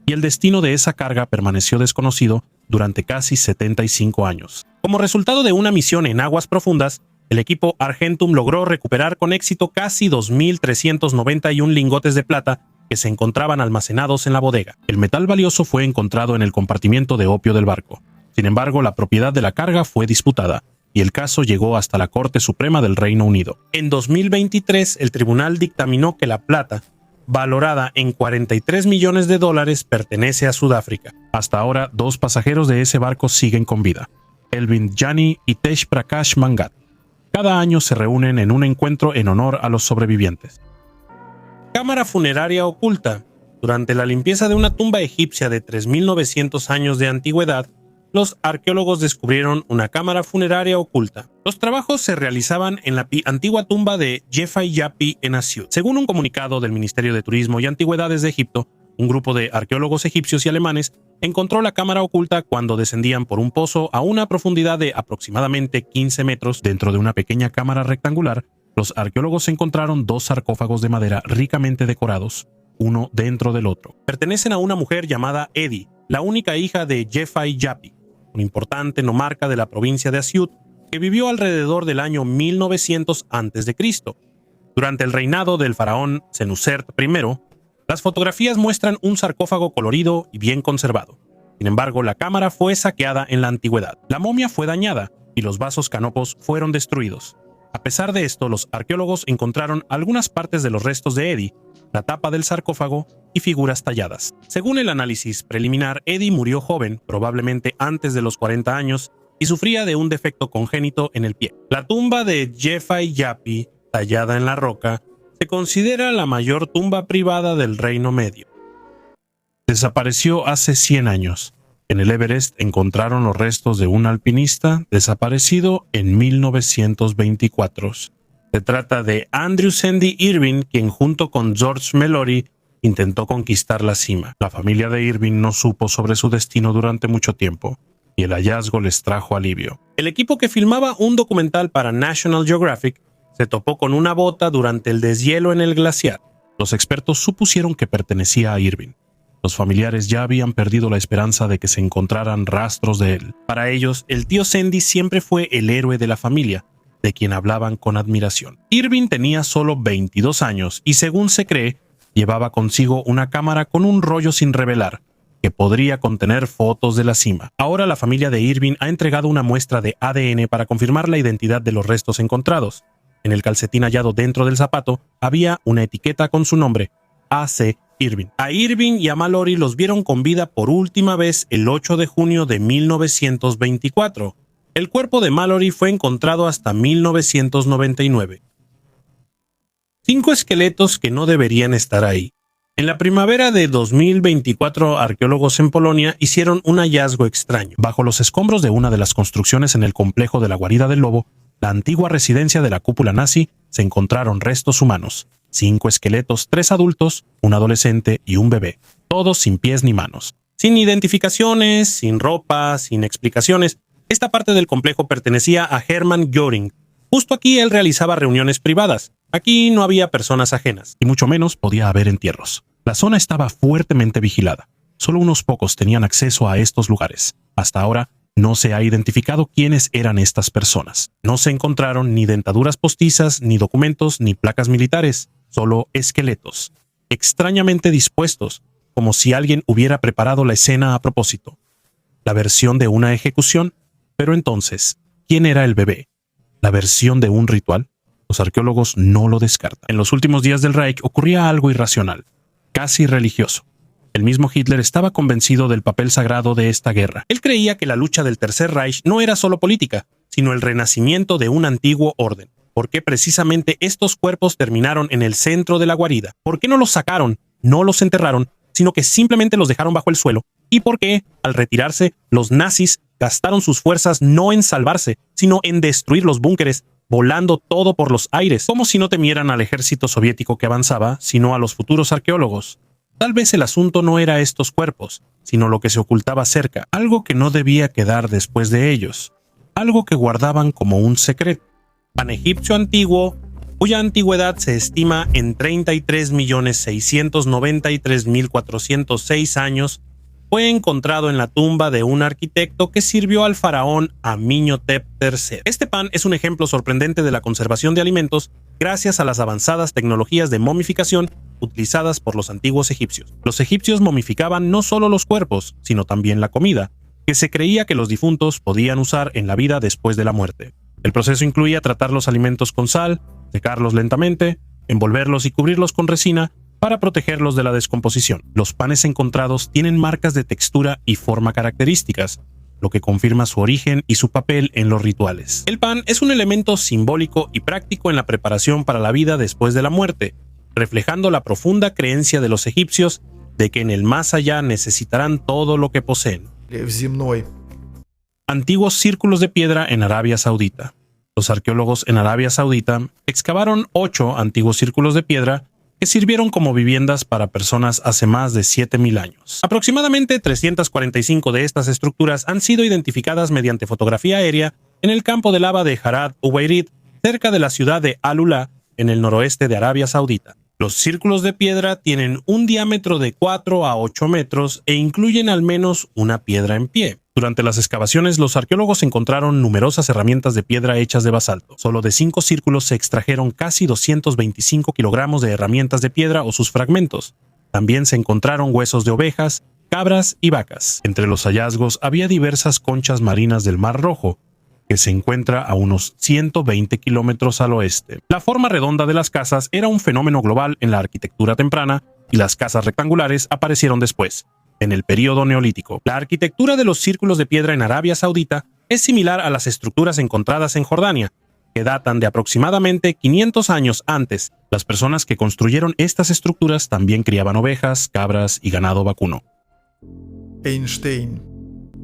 y el destino de esa carga permaneció desconocido durante casi 75 años. Como resultado de una misión en aguas profundas, el equipo Argentum logró recuperar con éxito casi 2.391 lingotes de plata que se encontraban almacenados en la bodega. El metal valioso fue encontrado en el compartimiento de opio del barco. Sin embargo, la propiedad de la carga fue disputada y el caso llegó hasta la Corte Suprema del Reino Unido. En 2023, el tribunal dictaminó que la plata, valorada en $43 millones, pertenece a Sudáfrica. Hasta ahora, 2 pasajeros de ese barco siguen con vida, Elvin Jani y Tej Prakash Mangat. Cada año se reúnen en un encuentro en honor a los sobrevivientes. Cámara funeraria oculta. Durante la limpieza de una tumba egipcia de 3.900 años de antigüedad, los arqueólogos descubrieron una cámara funeraria oculta. Los trabajos se realizaban en la antigua tumba de Jefai Yapi en Asiut. Según un comunicado del Ministerio de Turismo y Antigüedades de Egipto, un grupo de arqueólogos egipcios y alemanes encontró la cámara oculta cuando descendían por un pozo a una profundidad de aproximadamente 15 metros. Dentro de una pequeña cámara rectangular, los arqueólogos encontraron 2 sarcófagos de madera ricamente decorados, uno dentro del otro. Pertenecen a una mujer llamada Edi, la única hija de Jefai Yapi, un importante nomarca de la provincia de Asiut que vivió alrededor del año 1900 a.C. Durante el reinado del faraón Senusert I, las fotografías muestran un sarcófago colorido y bien conservado. Sin embargo, la cámara fue saqueada en la antigüedad. La momia fue dañada y los vasos canopos fueron destruidos. A pesar de esto, los arqueólogos encontraron algunas partes de los restos de Edi, la tapa del sarcófago y figuras talladas. Según el análisis preliminar, Edi murió joven, probablemente antes de los 40 años, y sufría de un defecto congénito en el pie. La tumba de Jefai Yapi, tallada en la roca, se considera la mayor tumba privada del Reino Medio. Desapareció hace 100 años. En el Everest encontraron los restos de un alpinista desaparecido en 1924. Se trata de Andrew Sandy Irving, quien junto con George Mallory intentó conquistar la cima. La familia de Irving no supo sobre su destino durante mucho tiempo, y el hallazgo les trajo alivio. El equipo que filmaba un documental para National Geographic se topó con una bota durante el deshielo en el glaciar. Los expertos supusieron que pertenecía a Irving. Los familiares ya habían perdido la esperanza de que se encontraran rastros de él. Para ellos, el tío Sandy siempre fue el héroe de la familia, de quien hablaban con admiración. Irving tenía solo 22 años y, según se cree, llevaba consigo una cámara con un rollo sin revelar, que podría contener fotos de la cima. Ahora la familia de Irving ha entregado una muestra de ADN para confirmar la identidad de los restos encontrados. En el calcetín hallado dentro del zapato había una etiqueta con su nombre, A.C. Irving. A Irving y a Mallory los vieron con vida por última vez el 8 de junio de 1924. El cuerpo de Mallory fue encontrado hasta 1999. 5 esqueletos que no deberían estar ahí. En la primavera de 2024, arqueólogos en Polonia hicieron un hallazgo extraño. Bajo los escombros de una de las construcciones en el complejo de la Guarida del Lobo, la antigua residencia de la cúpula nazi, se encontraron restos humanos. 5 esqueletos, 3 adultos, un adolescente y un bebé, todos sin pies ni manos. Sin identificaciones, sin ropa, sin explicaciones. Esta parte del complejo pertenecía a Hermann Göring. Justo aquí él realizaba reuniones privadas. Aquí no había personas ajenas, y mucho menos podía haber entierros. La zona estaba fuertemente vigilada. Solo unos pocos tenían acceso a estos lugares. Hasta ahora, no se ha identificado quiénes eran estas personas. No se encontraron ni dentaduras postizas, ni documentos, ni placas militares. Solo esqueletos, extrañamente dispuestos, como si alguien hubiera preparado la escena a propósito. La versión de una ejecución, pero entonces, ¿quién era el bebé? ¿La versión de un ritual? Los arqueólogos no lo descartan. En los últimos días del Reich ocurría algo irracional, casi religioso. El mismo Hitler estaba convencido del papel sagrado de esta guerra. Él creía que la lucha del Tercer Reich no era solo política, sino el renacimiento de un antiguo orden. ¿Por qué precisamente estos cuerpos terminaron en el centro de la guarida? ¿Por qué no los sacaron, no los enterraron, sino que simplemente los dejaron bajo el suelo? ¿Y por qué, al retirarse, los nazis gastaron sus fuerzas no en salvarse, sino en destruir los búnkeres, volando todo por los aires, como si no temieran al ejército soviético que avanzaba, sino a los futuros arqueólogos? Tal vez el asunto no era estos cuerpos, sino lo que se ocultaba cerca, algo que no debía quedar después de ellos, algo que guardaban como un secreto. Pan egipcio antiguo, cuya antigüedad se estima en 33.693.406 años, fue encontrado en la tumba de un arquitecto que sirvió al faraón Amenhotep III. Este pan es un ejemplo sorprendente de la conservación de alimentos gracias a las avanzadas tecnologías de momificación utilizadas por los antiguos egipcios. Los egipcios momificaban no solo los cuerpos, sino también la comida, que se creía que los difuntos podían usar en la vida después de la muerte. El proceso incluía tratar los alimentos con sal, secarlos lentamente, envolverlos y cubrirlos con resina para protegerlos de la descomposición. Los panes encontrados tienen marcas de textura y forma características, lo que confirma su origen y su papel en los rituales. El pan es un elemento simbólico y práctico en la preparación para la vida después de la muerte, reflejando la profunda creencia de los egipcios de que en el más allá necesitarán todo lo que poseen.
В земной.
Antiguos círculos de piedra en Arabia Saudita. Los arqueólogos en Arabia Saudita excavaron 8 antiguos círculos de piedra que sirvieron como viviendas para personas hace más de 7.000 años. Aproximadamente 345 de estas estructuras han sido identificadas mediante fotografía aérea en el campo de lava de Harad Uwairid, cerca de la ciudad de Al-Ula, en el noroeste de Arabia Saudita. Los círculos de piedra tienen un diámetro de 4 a 8 metros e incluyen al menos una piedra en pie. Durante las excavaciones, los arqueólogos encontraron numerosas herramientas de piedra hechas de basalto. Solo de 5 círculos se extrajeron casi 225 kilogramos de herramientas de piedra o sus fragmentos. También se encontraron huesos de ovejas, cabras y vacas. Entre los hallazgos había diversas conchas marinas del Mar Rojo, que se encuentra a unos 120 kilómetros al oeste. La forma redonda de las casas era un fenómeno global en la arquitectura temprana y las casas rectangulares aparecieron después, en el período neolítico. La arquitectura de los círculos de piedra en Arabia Saudita es similar a las estructuras encontradas en Jordania, que datan de aproximadamente 500 años antes. Las personas que construyeron estas estructuras también criaban ovejas, cabras y ganado vacuno.
Einstein.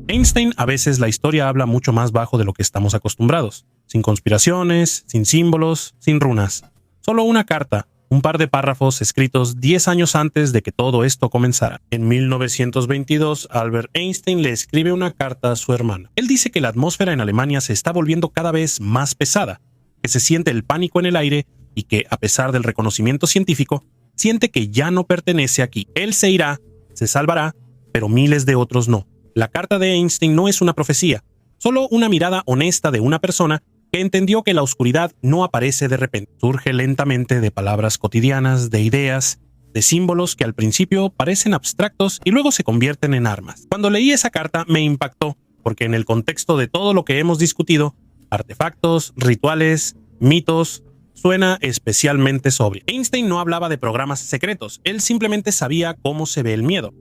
Einstein, a veces la historia habla mucho más bajo de lo que estamos acostumbrados, sin conspiraciones, sin símbolos, sin runas. Solo una carta, un par de párrafos escritos 10 años antes de que todo esto comenzara. En 1922, Albert Einstein le escribe una carta a su hermana. Él dice que la atmósfera en Alemania se está volviendo cada vez más pesada, que se siente el pánico en el aire y que, a pesar del reconocimiento científico, siente que ya no pertenece aquí. Él se irá, se salvará, pero miles de otros no. La carta de Einstein no es una profecía, solo una mirada honesta de una persona que entendió que la oscuridad no aparece de repente. Surge lentamente de palabras cotidianas, de ideas, de símbolos que al principio parecen abstractos y luego se convierten en armas. Cuando leí esa carta me impactó, porque en el contexto de todo lo que hemos discutido, artefactos, rituales, mitos, suena especialmente sobrio. Einstein no hablaba de programas secretos, él simplemente sabía cómo se ve el miedo.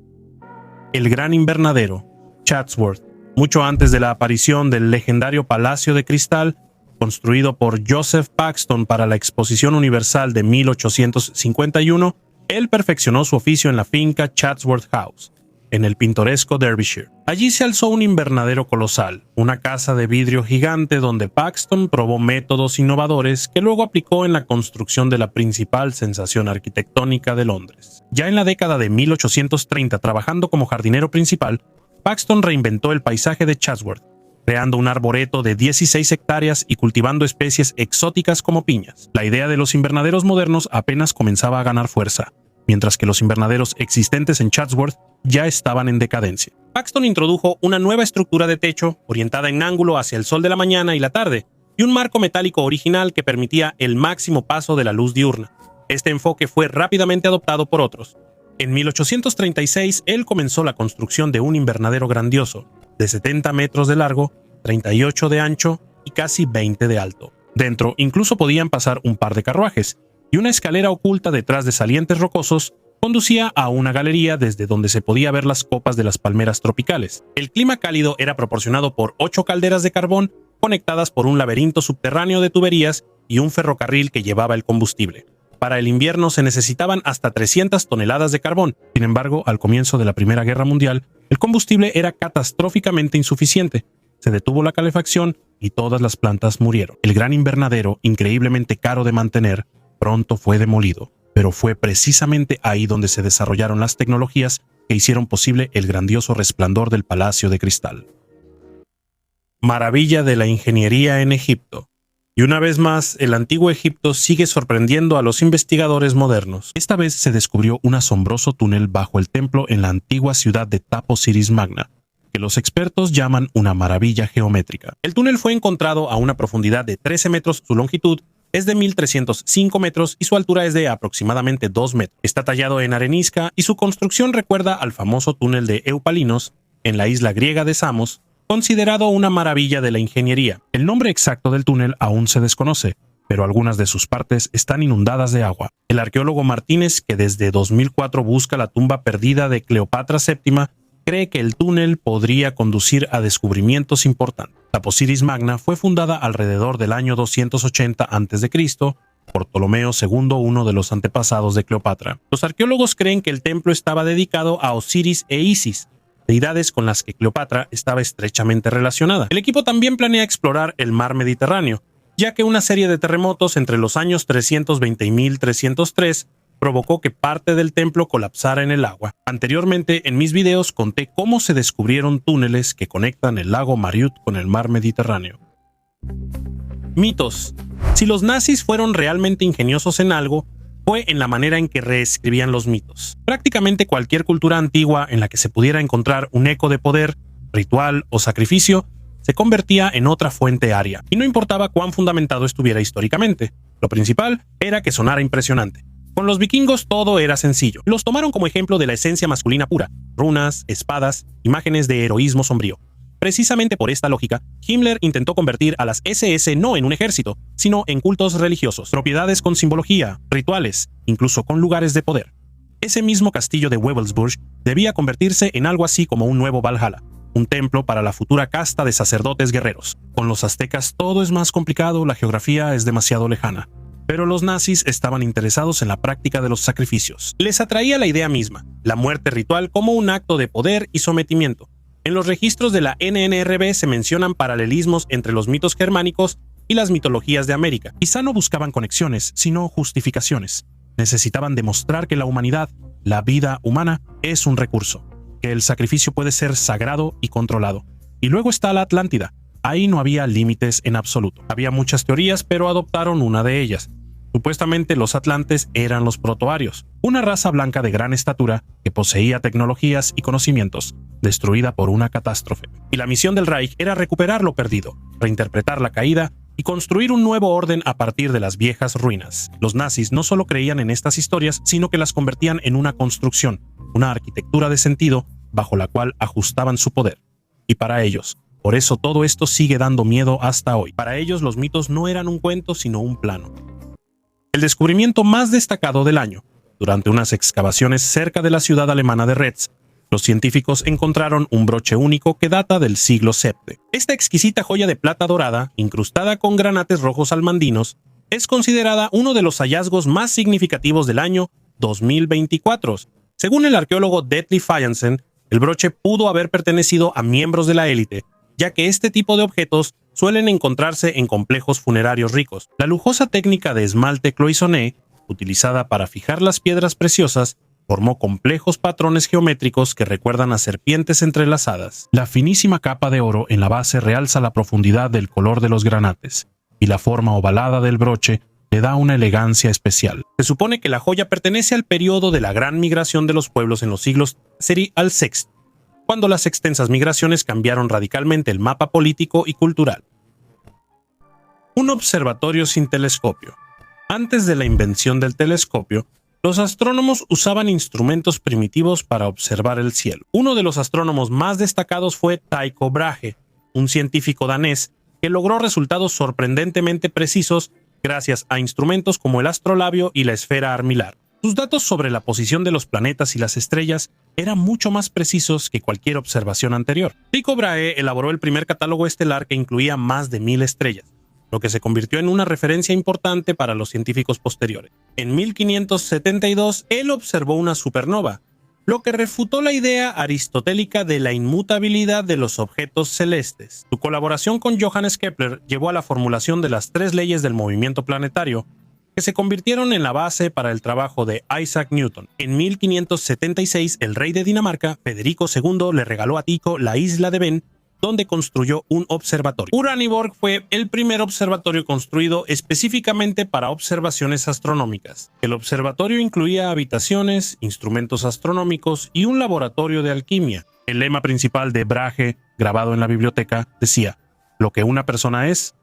El gran invernadero, Chatsworth, mucho antes de la aparición del legendario Palacio de Cristal, construido por Joseph Paxton para la Exposición Universal de 1851, él perfeccionó su oficio en la finca Chatsworth House, en el pintoresco Derbyshire. Allí se alzó un invernadero colosal, una casa de vidrio gigante donde Paxton probó métodos innovadores que luego aplicó en la construcción de la principal sensación arquitectónica de Londres. Ya en la década de 1830, trabajando como jardinero principal, Paxton reinventó el paisaje de Chatsworth, creando un arboreto de 16 hectáreas y cultivando especies exóticas como piñas. La idea de los invernaderos modernos apenas comenzaba a ganar fuerza, mientras que los invernaderos existentes en Chatsworth ya estaban en decadencia. Paxton introdujo una nueva estructura de techo orientada en ángulo hacia el sol de la mañana y la tarde, y un marco metálico original que permitía el máximo paso de la luz diurna. Este enfoque fue rápidamente adoptado por otros. En 1836, él comenzó la construcción de un invernadero grandioso, de 70 metros de largo, 38 de ancho y casi 20 de alto. Dentro incluso podían pasar un par de carruajes, y una escalera oculta detrás de salientes rocosos conducía a una galería desde donde se podía ver las copas de las palmeras tropicales. El clima cálido era proporcionado por 8 calderas de carbón conectadas por un laberinto subterráneo de tuberías y un ferrocarril que llevaba el combustible. Para el invierno se necesitaban hasta 300 toneladas de carbón. Sin embargo, al comienzo de la Primera Guerra Mundial, el combustible era catastróficamente insuficiente. Se detuvo la calefacción y todas las plantas murieron. El gran invernadero, increíblemente caro de mantener, pronto fue demolido. Pero fue precisamente ahí donde se desarrollaron las tecnologías que hicieron posible el grandioso resplandor del Palacio de Cristal. Maravilla de la ingeniería en Egipto. Y una vez más, el antiguo Egipto sigue sorprendiendo a los investigadores modernos. Esta vez se descubrió un asombroso túnel bajo el templo en la antigua ciudad de Tapo Siris Magna, que los expertos llaman una maravilla geométrica. El túnel fue encontrado a una profundidad de 13 metros, su longitud es de 1.305 metros y su altura es de aproximadamente 2 metros. Está tallado en arenisca y su construcción recuerda al famoso túnel de Eupalinos en la isla griega de Samos, considerado una maravilla de la ingeniería. El nombre exacto del túnel aún se desconoce, pero algunas de sus partes están inundadas de agua. El arqueólogo Martínez, que desde 2004 busca la tumba perdida de Cleopatra VII, cree que el túnel podría conducir a descubrimientos importantes. La Posiris Magna fue fundada alrededor del año 280 a.C. por Ptolomeo II, uno de los antepasados de Cleopatra. Los arqueólogos creen que el templo estaba dedicado a Osiris e Isis, deidades con las que Cleopatra estaba estrechamente relacionada. El equipo también planea explorar el mar Mediterráneo, ya que una serie de terremotos entre los años 320 y 1303 provocó que parte del templo colapsara en el agua. Anteriormente, en mis videos conté cómo se descubrieron túneles que conectan el lago Mariut con el mar Mediterráneo. Mitos. Si los nazis fueron realmente ingeniosos en algo, fue en la manera en que reescribían los mitos. Prácticamente cualquier cultura antigua en la que se pudiera encontrar un eco de poder, ritual o sacrificio, se convertía en otra fuente aria, y no importaba cuán fundamentado estuviera históricamente. Lo principal era que sonara impresionante. Con los vikingos todo era sencillo. Los tomaron como ejemplo de la esencia masculina pura: runas, espadas, imágenes de heroísmo sombrío. Precisamente por esta lógica, Himmler intentó convertir a las SS no en un ejército, sino en cultos religiosos, propiedades con simbología, rituales, incluso con lugares de poder. Ese mismo castillo de Wewelsburg debía convertirse en algo así como un nuevo Valhalla, un templo para la futura casta de sacerdotes guerreros. Con los aztecas todo es más complicado, la geografía es demasiado lejana. Pero los nazis estaban interesados en la práctica de los sacrificios. Les atraía la idea misma, la muerte ritual como un acto de poder y sometimiento. En los registros de la NNRB se mencionan paralelismos entre los mitos germánicos y las mitologías de América. Quizá no buscaban conexiones, sino justificaciones. Necesitaban demostrar que la humanidad, la vida humana, es un recurso, que el sacrificio puede ser sagrado y controlado. Y luego está la Atlántida. Ahí no había límites en absoluto. Había muchas teorías, pero adoptaron una de ellas. Supuestamente los atlantes eran los protoarios, una raza blanca de gran estatura que poseía tecnologías y conocimientos, destruida por una catástrofe. Y la misión del Reich era recuperar lo perdido, reinterpretar la caída y construir un nuevo orden a partir de las viejas ruinas. Los nazis no solo creían en estas historias, sino que las convertían en una construcción, una arquitectura de sentido bajo la cual ajustaban su poder. Y para ellos, por eso todo esto sigue dando miedo hasta hoy. Para ellos los mitos no eran un cuento, sino un plano. El descubrimiento más destacado del año. Durante unas excavaciones cerca de la ciudad alemana de Retz, los científicos encontraron un broche único que data del siglo VII. Esta exquisita joya de plata dorada, incrustada con granates rojos almandinos, es considerada uno de los hallazgos más significativos del año 2024. Según el arqueólogo Detlef Fayersen, el broche pudo haber pertenecido a miembros de la élite, ya que este tipo de objetos suelen encontrarse en complejos funerarios ricos. La lujosa técnica de esmalte cloisonné, utilizada para fijar las piedras preciosas, formó complejos patrones geométricos que recuerdan a serpientes entrelazadas. La finísima capa de oro en la base realza la profundidad del color de los granates, y la forma ovalada del broche le da una elegancia especial. Se supone que la joya pertenece al periodo de la gran migración de los pueblos en los siglos III al VI, cuando las extensas migraciones cambiaron radicalmente el mapa político y cultural. Un observatorio sin telescopio. Antes de la invención del telescopio, los astrónomos usaban instrumentos primitivos para observar el cielo. Uno de los astrónomos más destacados fue Tycho Brahe, un científico danés que logró resultados sorprendentemente precisos gracias a instrumentos como el astrolabio y la esfera armilar. Sus datos sobre la posición de los planetas y las estrellas eran mucho más precisos que cualquier observación anterior. Tycho Brahe elaboró el primer catálogo estelar que incluía más de 1000 estrellas, lo que se convirtió en una referencia importante para los científicos posteriores. En 1572, él observó una supernova, lo que refutó la idea aristotélica de la inmutabilidad de los objetos celestes. Su colaboración con Johannes Kepler llevó a la formulación de las 3 leyes del movimiento planetario, que se convirtieron en la base para el trabajo de Isaac Newton. En 1576, el rey de Dinamarca, Federico II, le regaló a Tycho la isla de Ven, donde construyó un observatorio. Uraniborg fue el primer observatorio construido específicamente para observaciones astronómicas. El observatorio incluía habitaciones, instrumentos astronómicos y un laboratorio de alquimia. El lema principal de Brahe, grabado en la biblioteca, decía: "Lo que una persona es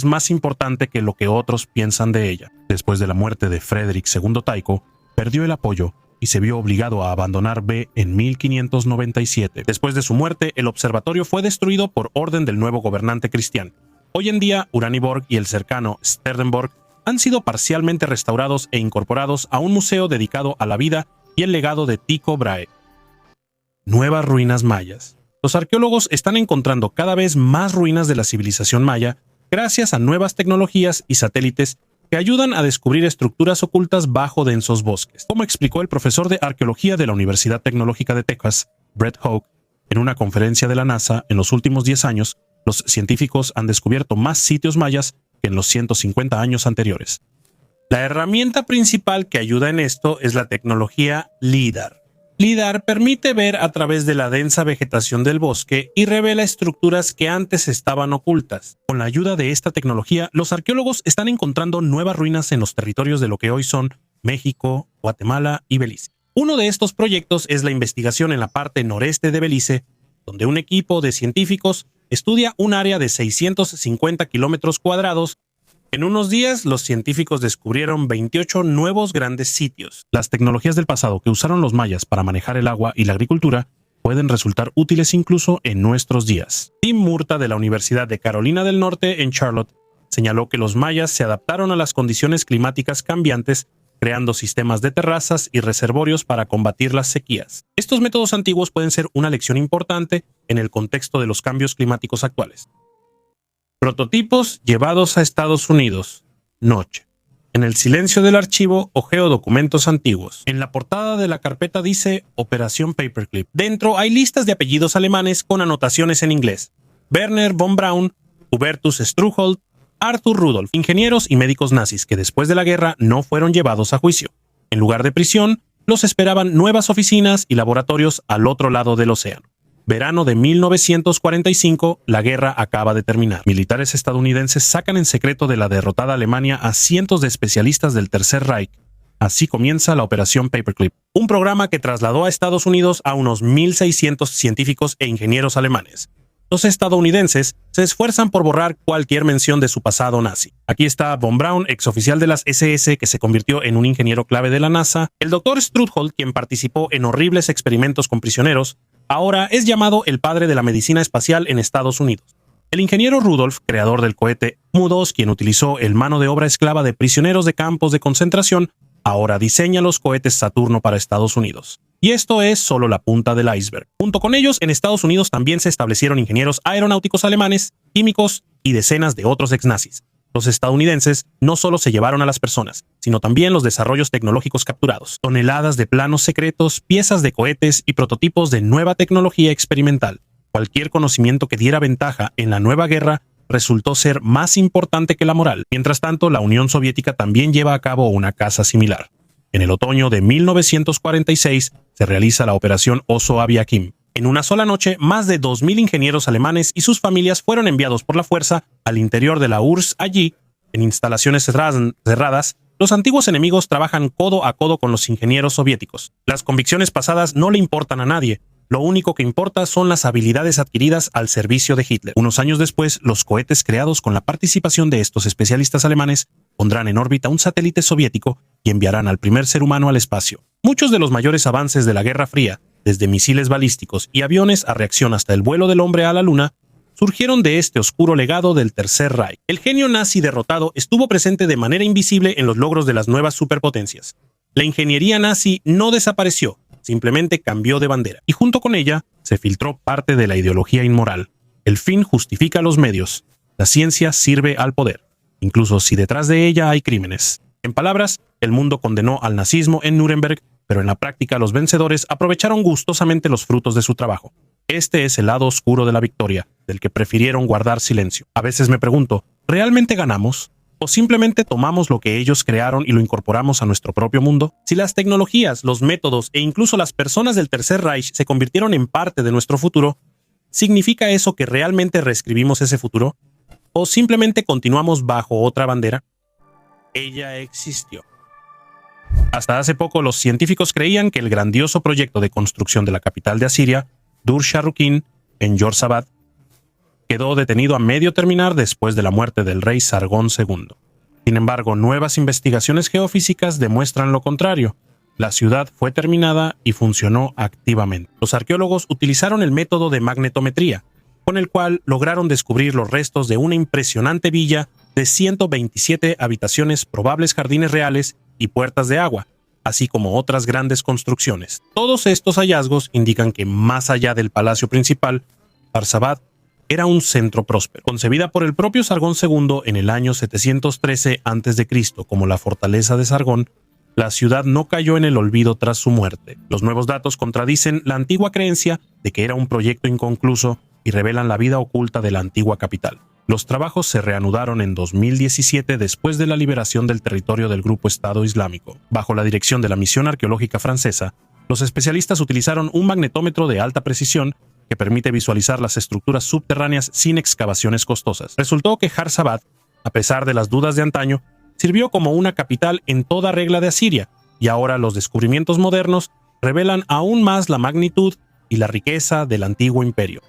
más importante que lo que otros piensan de ella". Después de la muerte de Frederick II Tycho, perdió el apoyo y se vio obligado a abandonar B en 1597. Después de su muerte, el observatorio fue destruido por orden del nuevo gobernante cristiano. Hoy en día, Uraniborg y el cercano Sterdenborg han sido parcialmente restaurados e incorporados a un museo dedicado a la vida y el legado de Tycho Brahe. Nuevas ruinas mayas. Los arqueólogos están encontrando cada vez más ruinas de la civilización maya gracias a nuevas tecnologías y satélites que ayudan a descubrir estructuras ocultas bajo densos bosques. Como explicó el profesor de arqueología de la Universidad Tecnológica de Texas, Brett Hoke, en una conferencia de la NASA, en los últimos 10 años, los científicos han descubierto más sitios mayas que en los 150 años anteriores. La herramienta principal que ayuda en esto es la tecnología LIDAR. LIDAR permite ver a través de la densa vegetación del bosque y revela estructuras que antes estaban ocultas. Con la ayuda de esta tecnología, los arqueólogos están encontrando nuevas ruinas en los territorios de lo que hoy son México, Guatemala y Belice. Uno de estos proyectos es la investigación en la parte noreste de Belice, donde un equipo de científicos estudia un área de 650 kilómetros cuadrados. En unos días, los científicos descubrieron 28 nuevos grandes sitios. Las tecnologías del pasado que usaron los mayas para manejar el agua y la agricultura pueden resultar útiles incluso en nuestros días. Tim Murta de la Universidad de Carolina del Norte en Charlotte señaló que los mayas se adaptaron a las condiciones climáticas cambiantes, creando sistemas de terrazas y reservorios para combatir las sequías. Estos métodos antiguos pueden ser una lección importante en el contexto de los cambios climáticos actuales. Prototipos llevados a Estados Unidos. Noche. En el silencio del archivo, ojeo documentos antiguos. En la portada de la carpeta dice Operación Paperclip. Dentro hay listas de apellidos alemanes con anotaciones en inglés. Werner von Braun, Hubertus Struwweldt, Arthur Rudolph, ingenieros y médicos nazis que después de la guerra no fueron llevados a juicio. En lugar de prisión, los esperaban nuevas oficinas y laboratorios al otro lado del océano. Verano de 1945, la guerra acaba de terminar. Militares estadounidenses sacan en secreto de la derrotada Alemania a cientos de especialistas del Tercer Reich. Así comienza la Operación Paperclip, un programa que trasladó a Estados Unidos a unos 1.600 científicos e ingenieros alemanes. Los estadounidenses se esfuerzan por borrar cualquier mención de su pasado nazi. Aquí está von Braun, exoficial de las SS que se convirtió en un ingeniero clave de la NASA, el Dr. Struwweldt, quien participó en horribles experimentos con prisioneros, ahora es llamado el padre de la medicina espacial en Estados Unidos. El ingeniero Rudolph, creador del cohete Mu-2, quien utilizó el mano de obra esclava de prisioneros de campos de concentración, ahora diseña los cohetes Saturno para Estados Unidos. Y esto es solo la punta del iceberg. Junto con ellos, en Estados Unidos también se establecieron ingenieros aeronáuticos alemanes, químicos y decenas de otros ex-nazis. Los estadounidenses no solo se llevaron a las personas, sino también los desarrollos tecnológicos capturados, toneladas de planos secretos, piezas de cohetes y prototipos de nueva tecnología experimental. Cualquier conocimiento que diera ventaja en la nueva guerra resultó ser más importante que la moral. Mientras tanto, la Unión Soviética también lleva a cabo una caza similar. En el otoño de 1946 se realiza la Operación Oso Aviakim. En una sola noche, más de 2.000 ingenieros alemanes y sus familias fueron enviados por la fuerza al interior de la URSS. Allí, en instalaciones cerradas, los antiguos enemigos trabajan codo a codo con los ingenieros soviéticos. Las convicciones pasadas no le importan a nadie. Lo único que importa son las habilidades adquiridas al servicio de Hitler. Unos años después, los cohetes creados con la participación de estos especialistas alemanes pondrán en órbita un satélite soviético y enviarán al primer ser humano al espacio. Muchos de los mayores avances de la Guerra Fría, desde misiles balísticos y aviones a reacción hasta el vuelo del hombre a la luna, surgieron de este oscuro legado del Tercer Reich. El genio nazi derrotado estuvo presente de manera invisible en los logros de las nuevas superpotencias. La ingeniería nazi no desapareció, simplemente cambió de bandera, y junto con ella se filtró parte de la ideología inmoral. El fin justifica los medios. La ciencia sirve al poder, incluso si detrás de ella hay crímenes. En palabras, el mundo condenó al nazismo en Nuremberg, pero en la práctica los vencedores aprovecharon gustosamente los frutos de su trabajo. Este es el lado oscuro de la victoria, del que prefirieron guardar silencio. A veces me pregunto, ¿realmente ganamos? ¿O simplemente tomamos lo que ellos crearon y lo incorporamos a nuestro propio mundo? Si las tecnologías, los métodos e incluso las personas del Tercer Reich se convirtieron en parte de nuestro futuro, ¿significa eso que realmente reescribimos ese futuro? ¿O simplemente continuamos bajo otra bandera? Ella existió. Hasta hace poco los científicos creían que el grandioso proyecto de construcción de la capital de Asiria, Dur-Sharrukin, en Yorzabad, quedó detenido a medio terminar después de la muerte del rey Sargón II. Sin embargo, nuevas investigaciones geofísicas demuestran lo contrario. La ciudad fue terminada y funcionó activamente. Los arqueólogos utilizaron el método de magnetometría, con el cual lograron descubrir los restos de una impresionante villa de 127 habitaciones, probables jardines reales y puertas de agua, así como otras grandes construcciones. Todos estos hallazgos indican que más allá del palacio principal, Arsabad era un centro próspero. Concebida por el propio Sargón II en el año 713 a.C. como la fortaleza de Sargón, la ciudad no cayó en el olvido tras su muerte. Los nuevos datos contradicen la antigua creencia de que era un proyecto inconcluso y revelan la vida oculta de la antigua capital. Los trabajos se reanudaron en 2017 después de la liberación del territorio del Grupo Estado Islámico. Bajo la dirección de la misión arqueológica francesa, los especialistas utilizaron un magnetómetro de alta precisión que permite visualizar las estructuras subterráneas sin excavaciones costosas. Resultó que Arsabad, a pesar de las dudas de antaño, sirvió como una capital en toda regla de Asiria, y ahora los descubrimientos modernos revelan aún más la magnitud y la riqueza del antiguo imperio.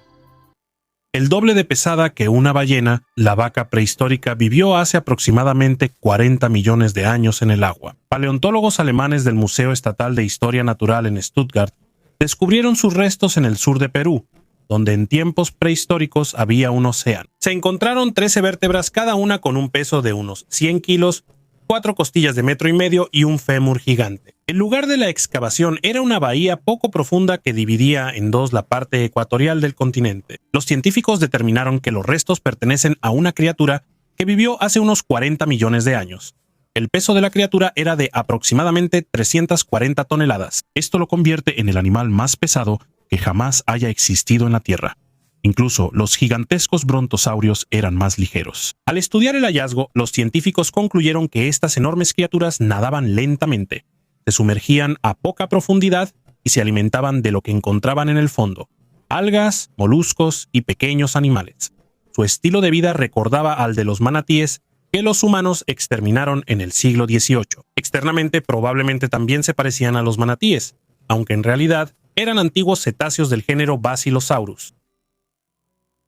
El doble de pesada que una ballena, la vaca prehistórica vivió hace aproximadamente 40 millones de años en el agua. Paleontólogos alemanes del Museo Estatal de Historia Natural en Stuttgart descubrieron sus restos en el sur de Perú, donde en tiempos prehistóricos había un océano. Se encontraron 13 vértebras, cada una con un peso de unos 100 kilos, 4 costillas de 1,5 metros y un fémur gigante. El lugar de la excavación era una bahía poco profunda que dividía en dos la parte ecuatorial del continente. Los científicos determinaron que los restos pertenecen a una criatura que vivió hace unos 40 millones de años. El peso de la criatura era de aproximadamente 340 toneladas. Esto lo convierte en el animal más pesado que jamás haya existido en la Tierra. Incluso los gigantescos brontosaurios eran más ligeros. Al estudiar el hallazgo, los científicos concluyeron que estas enormes criaturas nadaban lentamente, se sumergían a poca profundidad y se alimentaban de lo que encontraban en el fondo: algas, moluscos y pequeños animales. Su estilo de vida recordaba al de los manatíes que los humanos exterminaron en el siglo XVIII. Externamente probablemente también se parecían a los manatíes, aunque en realidad eran antiguos cetáceos del género Basilosaurus.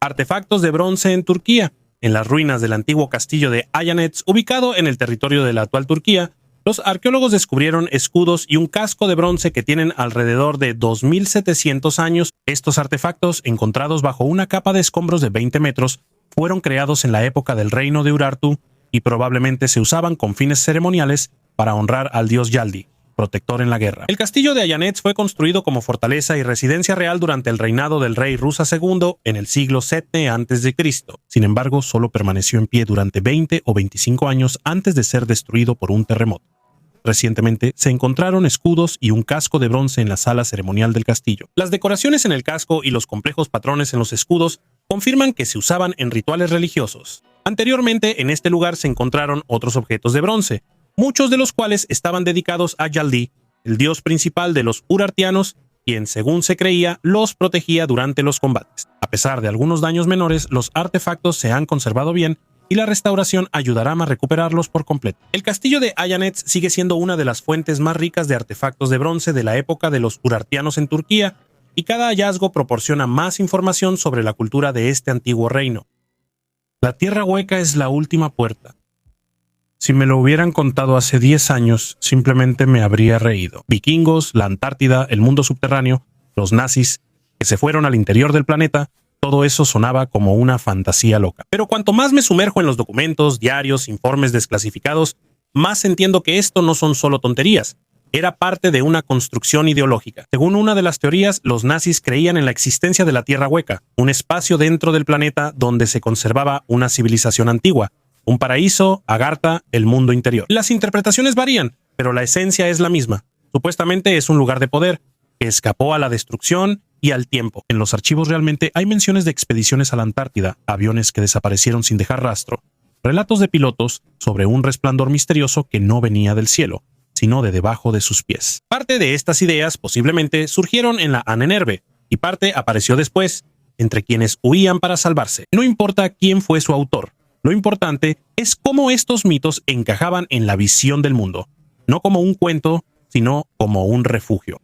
Artefactos de bronce en Turquía. En las ruinas del antiguo castillo de Ayanets, ubicado en el territorio de la actual Turquía, los arqueólogos descubrieron escudos y un casco de bronce que tienen alrededor de 2.700 años. Estos artefactos, encontrados bajo una capa de escombros de 20 metros, fueron creados en la época del reino de Urartu y probablemente se usaban con fines ceremoniales para honrar al dios Yaldi, protector en la guerra. El castillo de Ayanets fue construido como fortaleza y residencia real durante el reinado del rey Rusa II en el siglo VII a.C. Sin embargo, solo permaneció en pie durante 20 o 25 años antes de ser destruido por un terremoto. Recientemente se encontraron escudos y un casco de bronce en la sala ceremonial del castillo. Las decoraciones en el casco y los complejos patrones en los escudos confirman que se usaban en rituales religiosos. Anteriormente, en este lugar se encontraron otros objetos de bronce, muchos de los cuales estaban dedicados a Yaldi, el dios principal de los urartianos, quien, según se creía, los protegía durante los combates. A pesar de algunos daños menores, los artefactos se han conservado bien y la restauración ayudará a recuperarlos por completo. El castillo de Ayanets sigue siendo una de las fuentes más ricas de artefactos de bronce de la época de los urartianos en Turquía, y cada hallazgo proporciona más información sobre la cultura de este antiguo reino. La Tierra Hueca es la última puerta. Si me lo hubieran contado hace 10 años, simplemente me habría reído. Vikingos, la Antártida, el mundo subterráneo, los nazis, que se fueron al interior del planeta, todo eso sonaba como una fantasía loca. Pero cuanto más me sumerjo en los documentos, diarios, informes desclasificados, más entiendo que esto no son solo tonterías. Era parte de una construcción ideológica. Según una de las teorías, los nazis creían en la existencia de la Tierra Hueca, un espacio dentro del planeta donde se conservaba una civilización antigua, un paraíso, Agartha, el mundo interior. Las interpretaciones varían, pero la esencia es la misma. Supuestamente es un lugar de poder, que escapó a la destrucción y al tiempo. En los archivos realmente hay menciones de expediciones a la Antártida, aviones que desaparecieron sin dejar rastro, relatos de pilotos sobre un resplandor misterioso que no venía del cielo, sino de debajo de sus pies. Parte de estas ideas posiblemente surgieron en la Ahnenerbe, y parte apareció después, entre quienes huían para salvarse. No importa quién fue su autor, lo importante es cómo estos mitos encajaban en la visión del mundo, no como un cuento, sino como un refugio.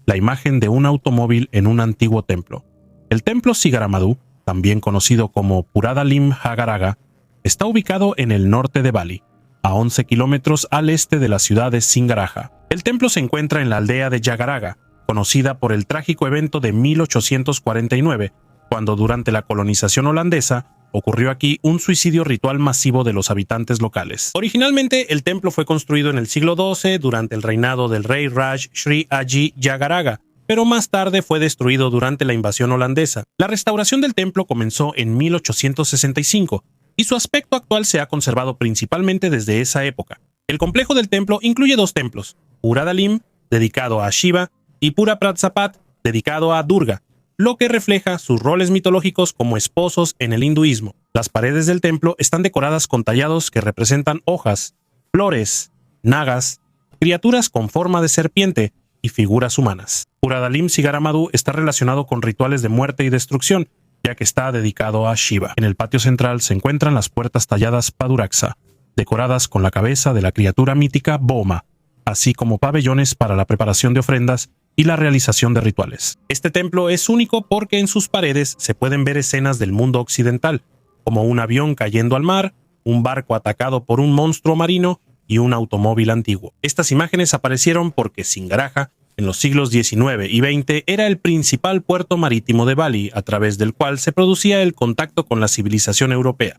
La imagen de un automóvil en un antiguo templo. El templo Sigaramadú, también conocido como Puradalim Jagaraga, está ubicado en el norte de Bali, a 11 kilómetros al este de la ciudad de Singaraja. El templo se encuentra en la aldea de Jagaraga, conocida por el trágico evento de 1849, cuando durante la colonización holandesa ocurrió aquí un suicidio ritual masivo de los habitantes locales. Originalmente, el templo fue construido en el siglo XII durante el reinado del rey Raj Sri Aji Jagaraga, pero más tarde fue destruido durante la invasión holandesa. La restauración del templo comenzó en 1865 y su aspecto actual se ha conservado principalmente desde esa época. El complejo del templo incluye dos templos, Pura Dalim, dedicado a Shiva, y Pura Pratsapat, dedicado a Durga, lo que refleja sus roles mitológicos como esposos en el hinduismo. Las paredes del templo están decoradas con tallados que representan hojas, flores, nagas, criaturas con forma de serpiente y figuras humanas. Puradalim Sigaramadhu está relacionado con rituales de muerte y destrucción, ya que está dedicado a Shiva. En el patio central se encuentran las puertas talladas Paduraksa, decoradas con la cabeza de la criatura mítica Boma, así como pabellones para la preparación de ofrendas y la realización de rituales. Este templo es único porque en sus paredes se pueden ver escenas del mundo occidental, como un avión cayendo al mar, un barco atacado por un monstruo marino y un automóvil antiguo. Estas imágenes aparecieron porque Singaraja, en los siglos XIX y XX, era el principal puerto marítimo de Bali, a través del cual se producía el contacto con la civilización europea.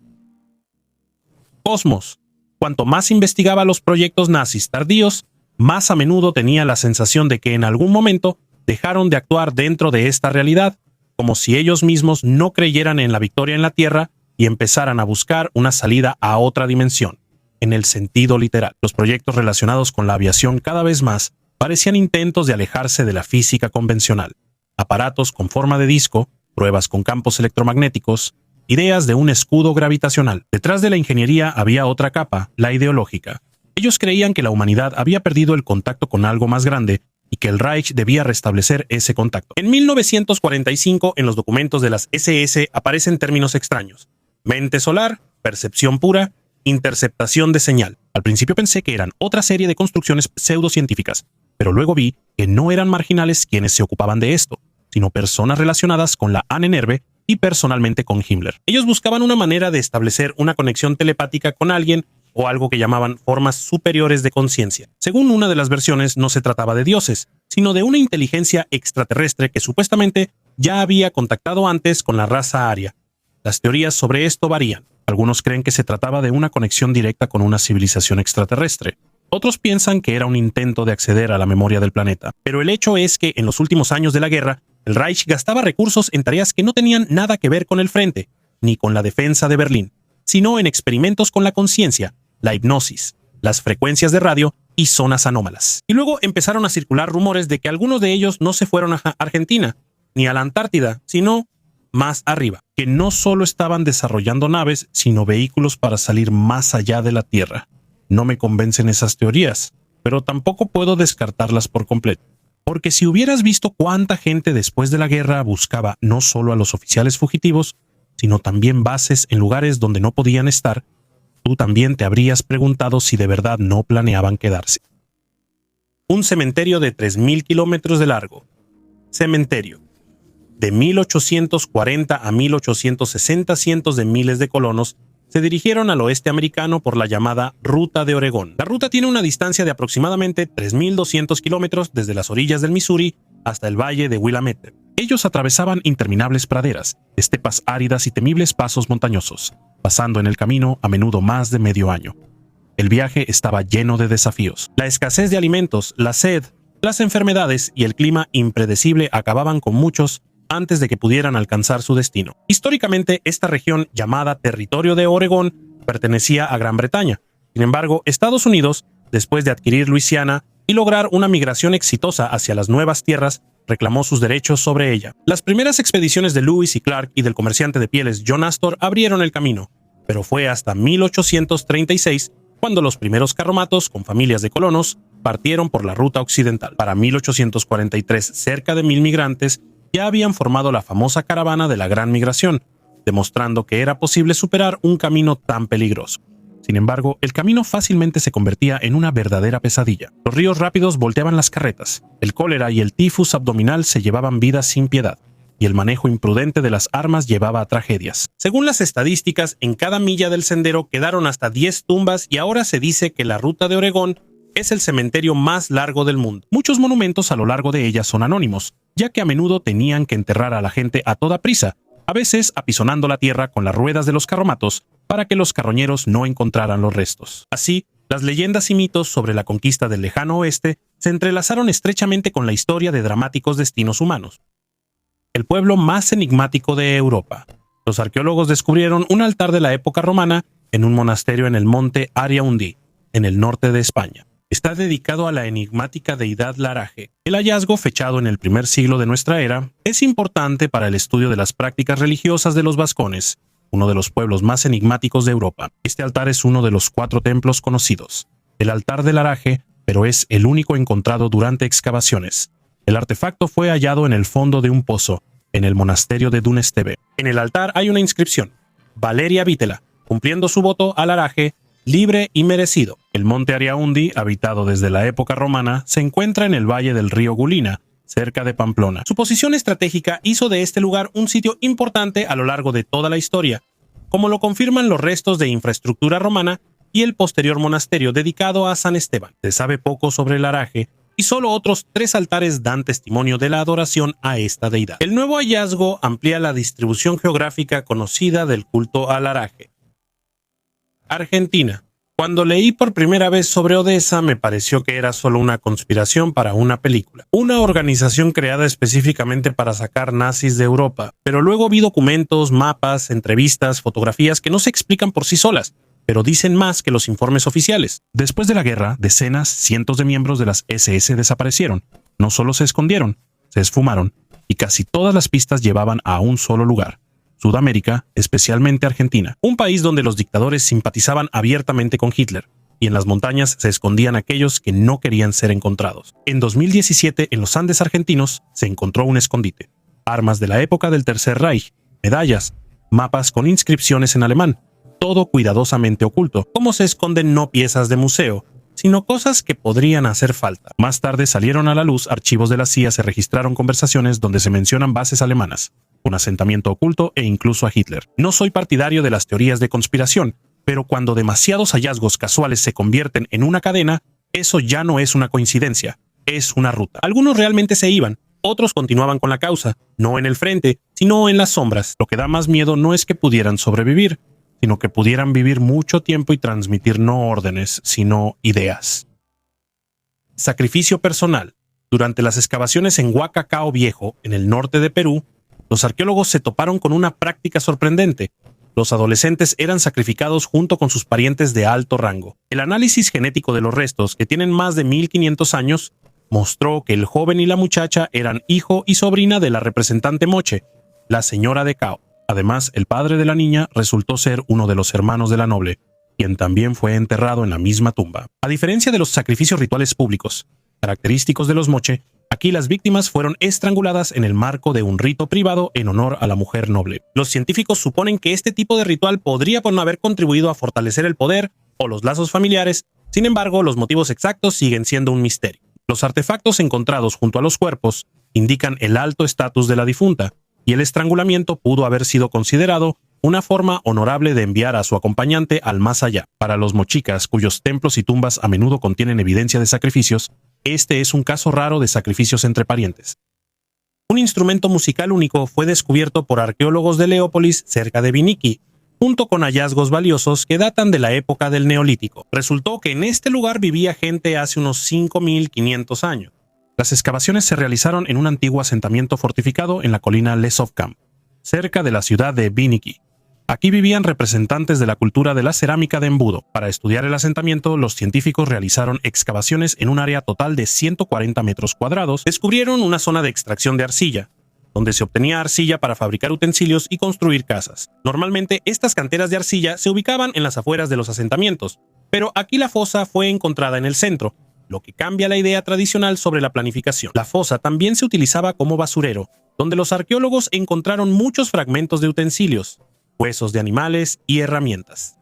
Cosmos. Cuanto más investigaba los proyectos nazis tardíos, más a menudo tenía la sensación de que en algún momento dejaron de actuar dentro de esta realidad, como si ellos mismos no creyeran en la victoria en la Tierra y empezaran a buscar una salida a otra dimensión, en el sentido literal. Los proyectos relacionados con la aviación cada vez más parecían intentos de alejarse de la física convencional. Aparatos con forma de disco, pruebas con campos electromagnéticos, ideas de un escudo gravitacional. Detrás de la ingeniería había otra capa, la ideológica. Ellos creían que la humanidad había perdido el contacto con algo más grande y que el Reich debía restablecer ese contacto. En 1945, en los documentos de las SS aparecen términos extraños: mente solar, percepción pura, interceptación de señal. Al principio pensé que eran otra serie de construcciones pseudocientíficas, pero luego vi que no eran marginales quienes se ocupaban de esto, sino personas relacionadas con la Ahnenerbe y personalmente con Himmler. Ellos buscaban una manera de establecer una conexión telepática con alguien o algo que llamaban formas superiores de conciencia. Según una de las versiones, no se trataba de dioses, sino de una inteligencia extraterrestre que supuestamente ya había contactado antes con la raza aria. Las teorías sobre esto varían. Algunos creen que se trataba de una conexión directa con una civilización extraterrestre. Otros piensan que era un intento de acceder a la memoria del planeta. Pero el hecho es que en los últimos años de la guerra, el Reich gastaba recursos en tareas que no tenían nada que ver con el frente, ni con la defensa de Berlín, sino en experimentos con la conciencia, la hipnosis, las frecuencias de radio y zonas anómalas. Y luego empezaron a circular rumores de que algunos de ellos no se fueron a Argentina, ni a la Antártida, sino más arriba, que no solo estaban desarrollando naves, sino vehículos para salir más allá de la Tierra. No me convencen esas teorías, pero tampoco puedo descartarlas por completo. Porque si hubieras visto cuánta gente después de la guerra buscaba no solo a los oficiales fugitivos, sino también bases en lugares donde no podían estar, tú también te habrías preguntado si de verdad no planeaban quedarse. Un cementerio de 3.000 kilómetros de largo. Cementerio. De 1840 a 1860, cientos de miles de colonos se dirigieron al oeste americano por la llamada Ruta de Oregón. La ruta tiene una distancia de aproximadamente 3.200 kilómetros desde las orillas del Missouri hasta el valle de Willamette. Ellos atravesaban interminables praderas, estepas áridas y temibles pasos montañosos, pasando en el camino a menudo más de medio año. El viaje estaba lleno de desafíos. La escasez de alimentos, la sed, las enfermedades y el clima impredecible acababan con muchos antes de que pudieran alcanzar su destino. Históricamente, esta región, llamada Territorio de Oregón, pertenecía a Gran Bretaña. Sin embargo, Estados Unidos, después de adquirir Luisiana y lograr una migración exitosa hacia las nuevas tierras, reclamó sus derechos sobre ella. Las primeras expediciones de Lewis y Clark y del comerciante de pieles John Astor abrieron el camino, pero fue hasta 1836 cuando los primeros carromatos con familias de colonos partieron por la ruta occidental. Para 1843, cerca de 1,000 migrantes ya habían formado la famosa caravana de la Gran Migración, demostrando que era posible superar un camino tan peligroso. Sin embargo, el camino fácilmente se convertía en una verdadera pesadilla. Los ríos rápidos volteaban las carretas, el cólera y el tifus abdominal se llevaban vidas sin piedad, y el manejo imprudente de las armas llevaba a tragedias. Según las estadísticas, en cada milla del sendero quedaron hasta 10 tumbas y ahora se dice que la Ruta de Oregón es el cementerio más largo del mundo. Muchos monumentos a lo largo de ella son anónimos, ya que a menudo tenían que enterrar a la gente a toda prisa, a veces apisonando la tierra con las ruedas de los carromatos para que los carroñeros no encontraran los restos. Así, las leyendas y mitos sobre la conquista del lejano oeste se entrelazaron estrechamente con la historia de dramáticos destinos humanos. El pueblo más enigmático de Europa. Los arqueólogos descubrieron un altar de la época romana en un monasterio en el monte Ariaundi, en el norte de España. Está dedicado a la enigmática deidad Laraje. El hallazgo, fechado en el primer siglo de nuestra era, es importante para el estudio de las prácticas religiosas de los vascones, uno de los pueblos más enigmáticos de Europa. Este altar es uno de los 4 templos conocidos. El altar de Laraje, pero es el único encontrado durante excavaciones. El artefacto fue hallado en el fondo de un pozo, en el monasterio de Dunestebe. En el altar hay una inscripción: Valeria Vítela, cumpliendo su voto a Laraje, libre y merecido. El monte Ariaundi, habitado desde la época romana, se encuentra en el valle del río Gulina, cerca de Pamplona. Su posición estratégica hizo de este lugar un sitio importante a lo largo de toda la historia, como lo confirman los restos de infraestructura romana y el posterior monasterio dedicado a San Esteban. Se sabe poco sobre Laraje, y solo otros 3 altares dan testimonio de la adoración a esta deidad. El nuevo hallazgo amplía la distribución geográfica conocida del culto a Laraje. Argentina. Cuando leí por primera vez sobre Odessa me pareció que era solo una conspiración para una película. Una organización creada específicamente para sacar nazis de Europa. Pero luego vi documentos, mapas, entrevistas, fotografías que no se explican por sí solas, pero dicen más que los informes oficiales. Después de la guerra, decenas, cientos de miembros de las SS desaparecieron. No solo se escondieron, se esfumaron, y casi todas las pistas llevaban a un solo lugar: Sudamérica, especialmente Argentina, un país donde los dictadores simpatizaban abiertamente con Hitler, y en las montañas se escondían aquellos que no querían ser encontrados. En 2017, en los Andes argentinos, se encontró un escondite: armas de la época del Tercer Reich, medallas, mapas con inscripciones en alemán, todo cuidadosamente oculto. ¿Cómo se esconden no piezas de museo, sino cosas que podrían hacer falta? Más tarde salieron a la luz archivos de la CIA, se registraron conversaciones donde se mencionan bases alemanas, un asentamiento oculto e incluso a Hitler. No soy partidario de las teorías de conspiración, pero cuando demasiados hallazgos casuales se convierten en una cadena, eso ya no es una coincidencia, es una ruta. Algunos realmente se iban, otros continuaban con la causa, no en el frente, sino en las sombras. Lo que da más miedo no es que pudieran sobrevivir, sino que pudieran vivir mucho tiempo y transmitir no órdenes, sino ideas. Sacrificio personal. Durante las excavaciones en Huacacao Viejo, en el norte de Perú, los arqueólogos se toparon con una práctica sorprendente. Los adolescentes eran sacrificados junto con sus parientes de alto rango. El análisis genético de los restos, que tienen más de 1500 años, mostró que el joven y la muchacha eran hijo y sobrina de la representante moche, la señora de Cao. Además, el padre de la niña resultó ser uno de los hermanos de la noble, quien también fue enterrado en la misma tumba. A diferencia de los sacrificios rituales públicos, característicos de los moche, aquí las víctimas fueron estranguladas en el marco de un rito privado en honor a la mujer noble. Los científicos suponen que este tipo de ritual podría no haber contribuido a fortalecer el poder o los lazos familiares. Sin embargo, los motivos exactos siguen siendo un misterio. Los artefactos encontrados junto a los cuerpos indican el alto estatus de la difunta, y el estrangulamiento pudo haber sido considerado una forma honorable de enviar a su acompañante al más allá. Para los mochicas, cuyos templos y tumbas a menudo contienen evidencia de sacrificios, este es un caso raro de sacrificios entre parientes. Un instrumento musical único fue descubierto por arqueólogos de Leópolis, cerca de Viniki, junto con hallazgos valiosos que datan de la época del Neolítico. Resultó que en este lugar vivía gente hace unos 5500 años. Las excavaciones se realizaron en un antiguo asentamiento fortificado en la colina Lesovkam, cerca de la ciudad de Viniki. Aquí vivían representantes de la cultura de la cerámica de embudo. Para estudiar el asentamiento, los científicos realizaron excavaciones en un área total de 140 metros cuadrados. Descubrieron una zona de extracción de arcilla, donde se obtenía arcilla para fabricar utensilios y construir casas. Normalmente, estas canteras de arcilla se ubicaban en las afueras de los asentamientos, pero aquí la fosa fue encontrada en el centro, lo que cambia la idea tradicional sobre la planificación. La fosa también se utilizaba como basurero, donde los arqueólogos encontraron muchos fragmentos de utensilios, huesos de animales y herramientas.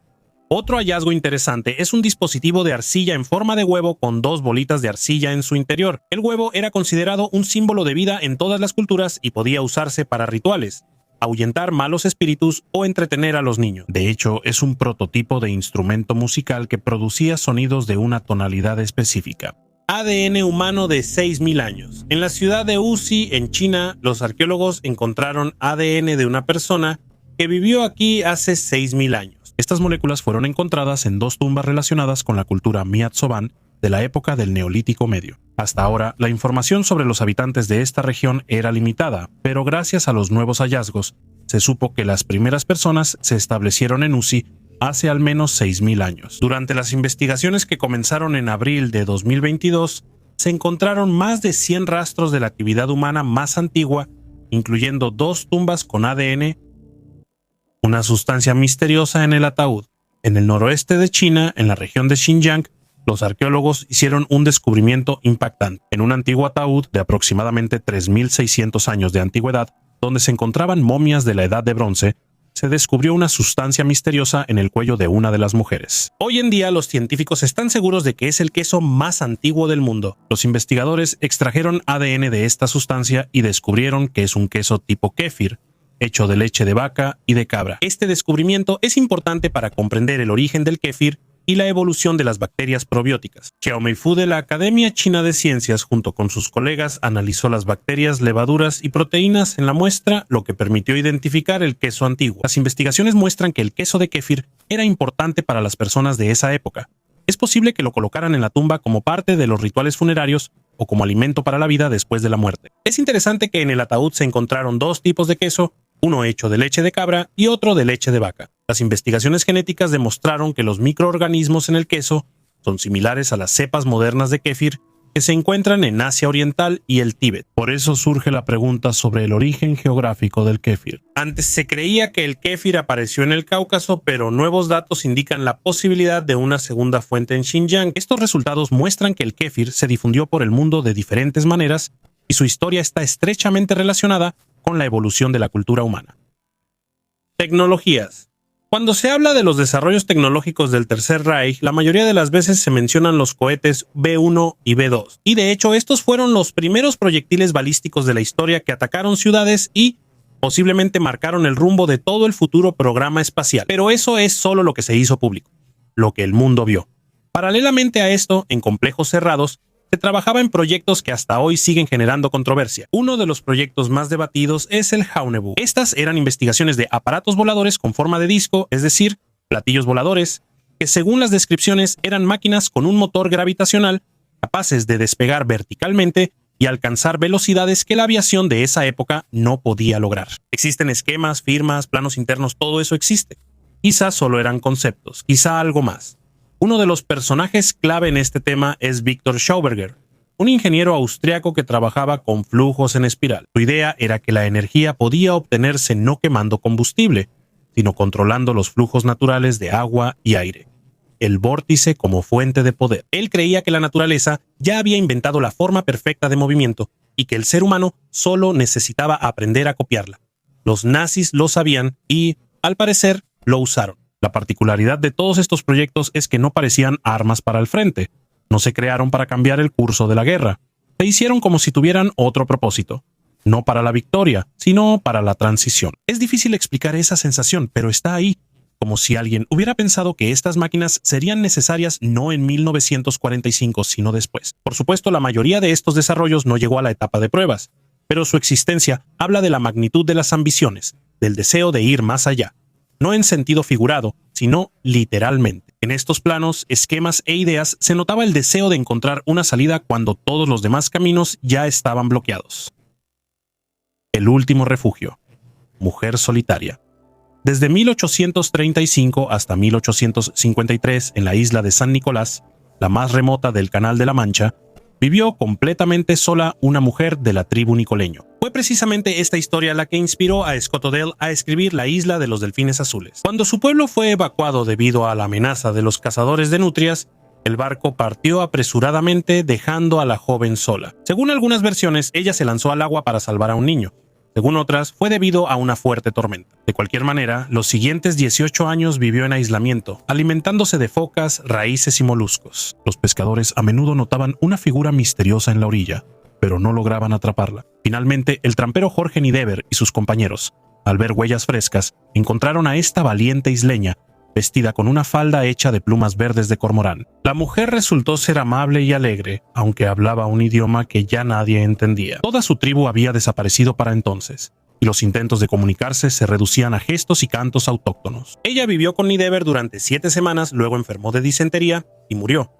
Otro hallazgo interesante es un dispositivo de arcilla en forma de huevo con 2 bolitas de arcilla en su interior. El huevo era considerado un símbolo de vida en todas las culturas y podía usarse para rituales, ahuyentar malos espíritus o entretener a los niños. De hecho, es un prototipo de instrumento musical que producía sonidos de una tonalidad específica. ADN humano de 6.000 años. En la ciudad de Wuxi, en China, los arqueólogos encontraron ADN de una persona que vivió aquí hace 6.000 años. Estas moléculas fueron encontradas en 2 tumbas relacionadas con la cultura Miatsoban de la época del Neolítico Medio. Hasta ahora, la información sobre los habitantes de esta región era limitada, pero gracias a los nuevos hallazgos, se supo que las primeras personas se establecieron en Wuxi hace al menos 6.000 años. Durante las investigaciones que comenzaron en abril de 2022, se encontraron más de 100 rastros de la actividad humana más antigua, incluyendo 2 tumbas con ADN, una sustancia misteriosa en el ataúd. En el noroeste de China, en la región de Xinjiang, los arqueólogos hicieron un descubrimiento impactante. En un antiguo ataúd de aproximadamente 3.600 años de antigüedad, donde se encontraban momias de la Edad de Bronce, se descubrió una sustancia misteriosa en el cuello de una de las mujeres. Hoy en día, los científicos están seguros de que es el queso más antiguo del mundo. Los investigadores extrajeron ADN de esta sustancia y descubrieron que es un queso tipo kéfir, hecho de leche de vaca y de cabra. Este descubrimiento es importante para comprender el origen del kéfir y la evolución de las bacterias probióticas. Xiao Meifu de la Academia China de Ciencias, junto con sus colegas, analizó las bacterias, levaduras y proteínas en la muestra, lo que permitió identificar el queso antiguo. Las investigaciones muestran que el queso de kéfir era importante para las personas de esa época. Es posible que lo colocaran en la tumba como parte de los rituales funerarios o como alimento para la vida después de la muerte. Es interesante que en el ataúd se encontraron 2 tipos de queso, uno hecho de leche de cabra y otro de leche de vaca. Las investigaciones genéticas demostraron que los microorganismos en el queso son similares a las cepas modernas de kéfir que se encuentran en Asia Oriental y el Tíbet. Por eso surge la pregunta sobre el origen geográfico del kéfir. Antes se creía que el kéfir apareció en el Cáucaso, pero nuevos datos indican la posibilidad de una segunda fuente en Xinjiang. Estos resultados muestran que el kéfir se difundió por el mundo de diferentes maneras y su historia está estrechamente relacionada con la evolución de la cultura humana. Tecnologías. Cuando se habla de los desarrollos tecnológicos del Tercer Reich, la mayoría de las veces se mencionan los cohetes B-1 y B-2. Y de hecho, estos fueron los primeros proyectiles balísticos de la historia que atacaron ciudades y posiblemente marcaron el rumbo de todo el futuro programa espacial. Pero eso es solo lo que se hizo público, lo que el mundo vio. Paralelamente a esto, en complejos cerrados, se trabajaba en proyectos que hasta hoy siguen generando controversia. Uno de los proyectos más debatidos es el Haunebu. Estas eran investigaciones de aparatos voladores con forma de disco, es decir, platillos voladores, que según las descripciones eran máquinas con un motor gravitacional capaces de despegar verticalmente y alcanzar velocidades que la aviación de esa época no podía lograr. Existen esquemas, firmas, planos internos, todo eso existe. Quizá solo eran conceptos, quizá algo más. Uno de los personajes clave en este tema es Victor Schauberger, un ingeniero austriaco que trabajaba con flujos en espiral. Su idea era que la energía podía obtenerse no quemando combustible, sino controlando los flujos naturales de agua y aire, el vórtice como fuente de poder. Él creía que la naturaleza ya había inventado la forma perfecta de movimiento y que el ser humano solo necesitaba aprender a copiarla. Los nazis lo sabían y, al parecer, lo usaron. La particularidad de todos estos proyectos es que no parecían armas para el frente. No se crearon para cambiar el curso de la guerra. Se hicieron como si tuvieran otro propósito. No para la victoria, sino para la transición. Es difícil explicar esa sensación, pero está ahí. Como si alguien hubiera pensado que estas máquinas serían necesarias no en 1945, sino después. Por supuesto, la mayoría de estos desarrollos no llegó a la etapa de pruebas, pero su existencia habla de la magnitud de las ambiciones, del deseo de ir más allá. No en sentido figurado, sino literalmente. En estos planos, esquemas e ideas se notaba el deseo de encontrar una salida cuando todos los demás caminos ya estaban bloqueados. El último refugio. Mujer solitaria. Desde 1835 hasta 1853, en la isla de San Nicolás, la más remota del Canal de la Mancha, vivió completamente sola una mujer de la tribu nicoleño. Fue precisamente esta historia la que inspiró a Scott Odell a escribir La isla de los delfines azules. Cuando su pueblo fue evacuado debido a la amenaza de los cazadores de nutrias, el barco partió apresuradamente dejando a la joven sola. Según algunas versiones, ella se lanzó al agua para salvar a un niño. Según otras, fue debido a una fuerte tormenta. De cualquier manera, los siguientes 18 años vivió en aislamiento, alimentándose de focas, raíces y moluscos. Los pescadores a menudo notaban una figura misteriosa en la orilla, pero no lograban atraparla. Finalmente, el trampero Jorge Nidever y sus compañeros, al ver huellas frescas, encontraron a esta valiente isleña, vestida con una falda hecha de plumas verdes de cormorán. La mujer resultó ser amable y alegre, aunque hablaba un idioma que ya nadie entendía. Toda su tribu había desaparecido para entonces, y los intentos de comunicarse se reducían a gestos y cantos autóctonos. Ella vivió con Nidever durante 7 semanas, luego enfermó de disentería y murió,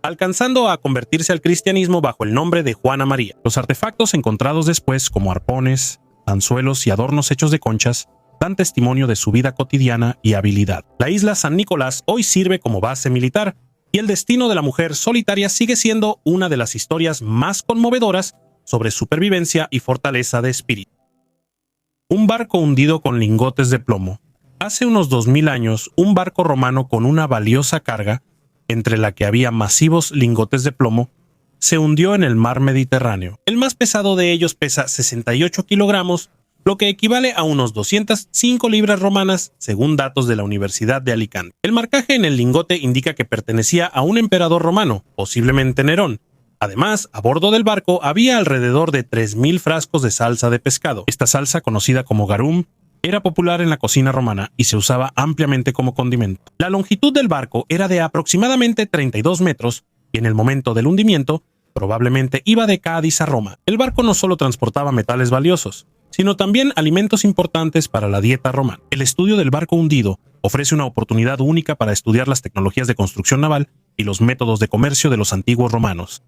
alcanzando a convertirse al cristianismo bajo el nombre de Juana María. Los artefactos encontrados después, como arpones, anzuelos y adornos hechos de conchas, dan testimonio de su vida cotidiana y habilidad. La isla San Nicolás hoy sirve como base militar, y el destino de la mujer solitaria sigue siendo una de las historias más conmovedoras sobre supervivencia y fortaleza de espíritu. Un barco hundido con lingotes de plomo. Hace unos 2000 años, un barco romano con una valiosa carga, entre la que había masivos lingotes de plomo, se hundió en el mar Mediterráneo. El más pesado de ellos pesa 68 kilogramos, lo que equivale a unos 205 libras romanas, según datos de la Universidad de Alicante. El marcaje en el lingote indica que pertenecía a un emperador romano, posiblemente Nerón. Además, a bordo del barco había alrededor de 3.000 frascos de salsa de pescado. Esta salsa, conocida como garum, era popular en la cocina romana y se usaba ampliamente como condimento. La longitud del barco era de aproximadamente 32 metros y en el momento del hundimiento probablemente iba de Cádiz a Roma. El barco no solo transportaba metales valiosos, sino también alimentos importantes para la dieta romana. El estudio del barco hundido ofrece una oportunidad única para estudiar las tecnologías de construcción naval y los métodos de comercio de los antiguos romanos.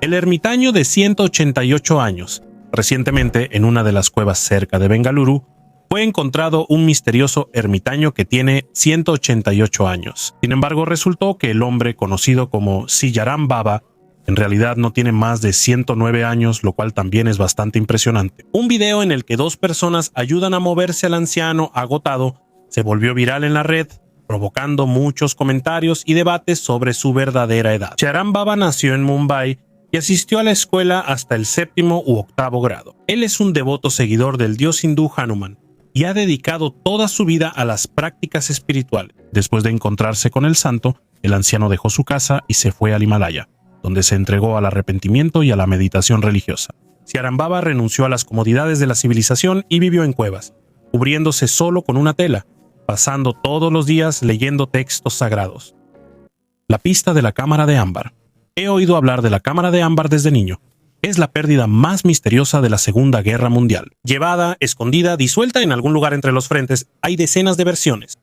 El ermitaño de 188 años. Recientemente, en una de las cuevas cerca de Bengaluru, fue encontrado un misterioso ermitaño que tiene 188 años. Sin embargo, resultó que el hombre conocido como Siyaram Baba en realidad no tiene más de 109 años, lo cual también es bastante impresionante. Un video en el que 2 personas ayudan a moverse al anciano agotado se volvió viral en la red, provocando muchos comentarios y debates sobre su verdadera edad. Siyaram Baba nació en Mumbai y asistió a la escuela hasta el 7º u 8º grado. Él es un devoto seguidor del dios hindú Hanuman y ha dedicado toda su vida a las prácticas espirituales. Después de encontrarse con el santo, el anciano dejó su casa y se fue al Himalaya, donde se entregó al arrepentimiento y a la meditación religiosa. Siyaram Baba renunció a las comodidades de la civilización y vivió en cuevas, cubriéndose solo con una tela, pasando todos los días leyendo textos sagrados. La pista de la cámara de ámbar. He oído hablar de la cámara de ámbar desde niño. Es la pérdida más misteriosa de la Segunda Guerra Mundial. Llevada, escondida, disuelta en algún lugar entre los frentes, hay decenas de versiones.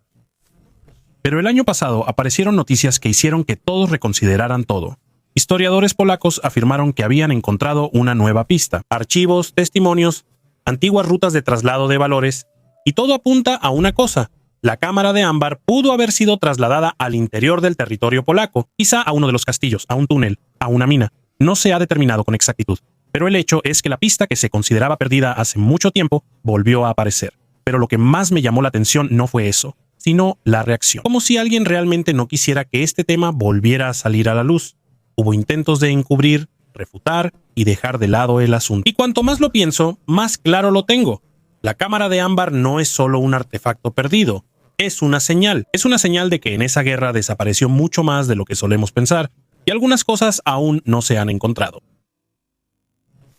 Pero el año pasado aparecieron noticias que hicieron que todos reconsideraran todo. Historiadores polacos afirmaron que habían encontrado una nueva pista, archivos, testimonios, antiguas rutas de traslado de valores, y todo apunta a una cosa: la cámara de ámbar pudo haber sido trasladada al interior del territorio polaco, quizá a uno de los castillos, a un túnel, a una mina. No se ha determinado con exactitud, pero el hecho es que la pista que se consideraba perdida hace mucho tiempo volvió a aparecer. Pero lo que más me llamó la atención no fue eso, sino la reacción. Como si alguien realmente no quisiera que este tema volviera a salir a la luz. Hubo intentos de encubrir, refutar y dejar de lado el asunto. Y cuanto más lo pienso, más claro lo tengo. La cámara de ámbar no es solo un artefacto perdido, es una señal. Es una señal de que en esa guerra desapareció mucho más de lo que solemos pensar, y algunas cosas aún no se han encontrado.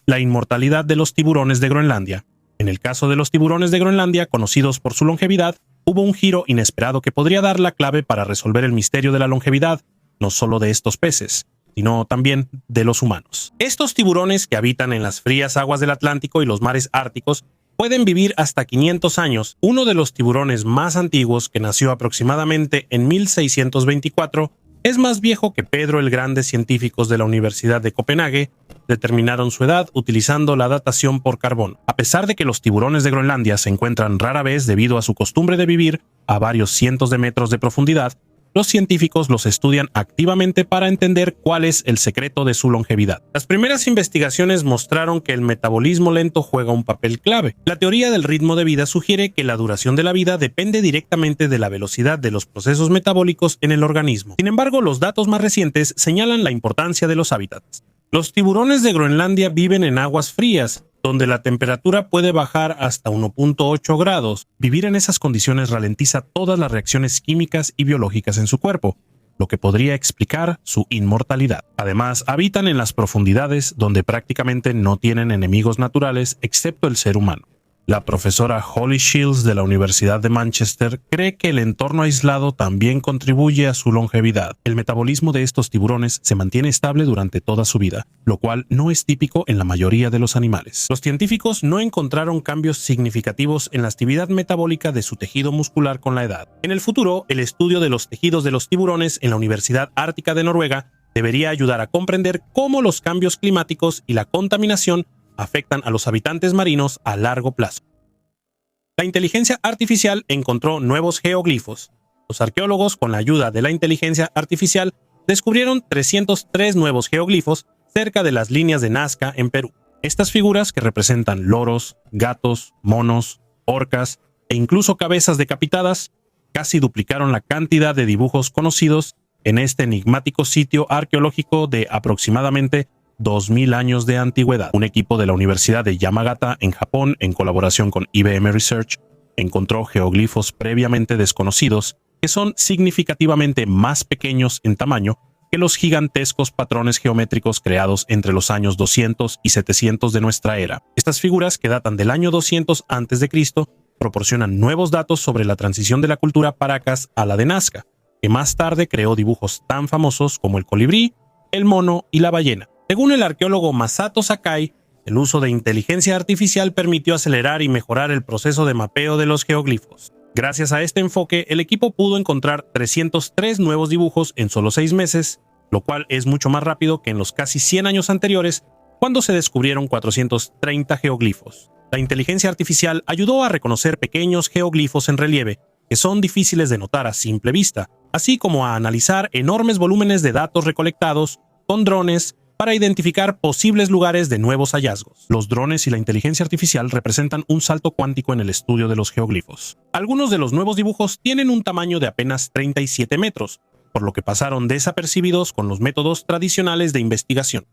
La inmortalidad de los tiburones de Groenlandia. En el caso de los tiburones de Groenlandia, conocidos por su longevidad, hubo un giro inesperado que podría dar la clave para resolver el misterio de la longevidad, no solo de estos peces, sino también de los humanos. Estos tiburones, que habitan en las frías aguas del Atlántico y los mares árticos, pueden vivir hasta 500 años. Uno de los tiburones más antiguos, que nació aproximadamente en 1624, es más viejo que Pedro el Grande. Científicos de la Universidad de Copenhague determinaron su edad utilizando la datación por carbón. A pesar de que los tiburones de Groenlandia se encuentran rara vez debido a su costumbre de vivir a varios cientos de metros de profundidad, los científicos los estudian activamente para entender cuál es el secreto de su longevidad. Las primeras investigaciones mostraron que el metabolismo lento juega un papel clave. La teoría del ritmo de vida sugiere que la duración de la vida depende directamente de la velocidad de los procesos metabólicos en el organismo. Sin embargo, los datos más recientes señalan la importancia de los hábitats. Los tiburones de Groenlandia viven en aguas frías, donde la temperatura puede bajar hasta 1.8 grados. Vivir en esas condiciones ralentiza todas las reacciones químicas y biológicas en su cuerpo, lo que podría explicar su inmortalidad. Además, habitan en las profundidades donde prácticamente no tienen enemigos naturales excepto el ser humano. La profesora Holly Shields de la Universidad de Manchester cree que el entorno aislado también contribuye a su longevidad. El metabolismo de estos tiburones se mantiene estable durante toda su vida, lo cual no es típico en la mayoría de los animales. Los científicos no encontraron cambios significativos en la actividad metabólica de su tejido muscular con la edad. En el futuro, el estudio de los tejidos de los tiburones en la Universidad Ártica de Noruega debería ayudar a comprender cómo los cambios climáticos y la contaminación afectan a los habitantes marinos a largo plazo. La inteligencia artificial encontró nuevos geoglifos. Los arqueólogos, con la ayuda de la inteligencia artificial, descubrieron 303 nuevos geoglifos cerca de las líneas de Nazca en Perú. Estas figuras, que representan loros, gatos, monos, orcas e incluso cabezas decapitadas, casi duplicaron la cantidad de dibujos conocidos en este enigmático sitio arqueológico de aproximadamente 2000 años de antigüedad. Un equipo de la Universidad de Yamagata en Japón, en colaboración con IBM Research, encontró geoglifos previamente desconocidos que son significativamente más pequeños en tamaño que los gigantescos patrones geométricos creados entre los años 200 y 700 de nuestra era. Estas figuras, que datan del año 200 a.C., proporcionan nuevos datos sobre la transición de la cultura Paracas a la de Nazca, que más tarde creó dibujos tan famosos como el colibrí, el mono y la ballena. Según el arqueólogo Masato Sakai, el uso de inteligencia artificial permitió acelerar y mejorar el proceso de mapeo de los geoglifos. Gracias a este enfoque, el equipo pudo encontrar 303 nuevos dibujos en solo 6 meses, lo cual es mucho más rápido que en los casi 100 años anteriores, cuando se descubrieron 430 geoglifos. La inteligencia artificial ayudó a reconocer pequeños geoglifos en relieve, que son difíciles de notar a simple vista, así como a analizar enormes volúmenes de datos recolectados con drones para identificar posibles lugares de nuevos hallazgos. Los drones y la inteligencia artificial representan un salto cuántico en el estudio de los geoglifos. Algunos de los nuevos dibujos tienen un tamaño de apenas 37 metros, por lo que pasaron desapercibidos con los métodos tradicionales de investigación.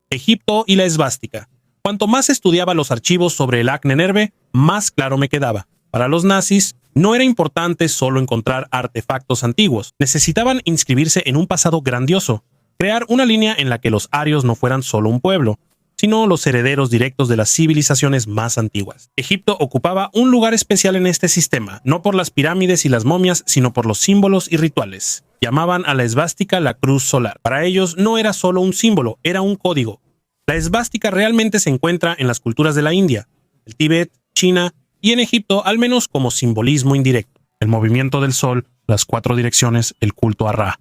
Egipto y la esvástica. Cuanto más estudiaba los archivos sobre el Acne Nerve, más claro me quedaba. Para los nazis, no era importante solo encontrar artefactos antiguos, necesitaban inscribirse en un pasado grandioso, crear una línea en la que los arios no fueran solo un pueblo, sino los herederos directos de las civilizaciones más antiguas. Egipto ocupaba un lugar especial en este sistema, no por las pirámides y las momias, sino por los símbolos y rituales. Llamaban a la esvástica la cruz solar. Para ellos no era solo un símbolo, era un código. La esvástica realmente se encuentra en las culturas de la India, el Tíbet, China y en Egipto, al menos como simbolismo indirecto. El movimiento del sol, las 4 direcciones, el culto a Ra.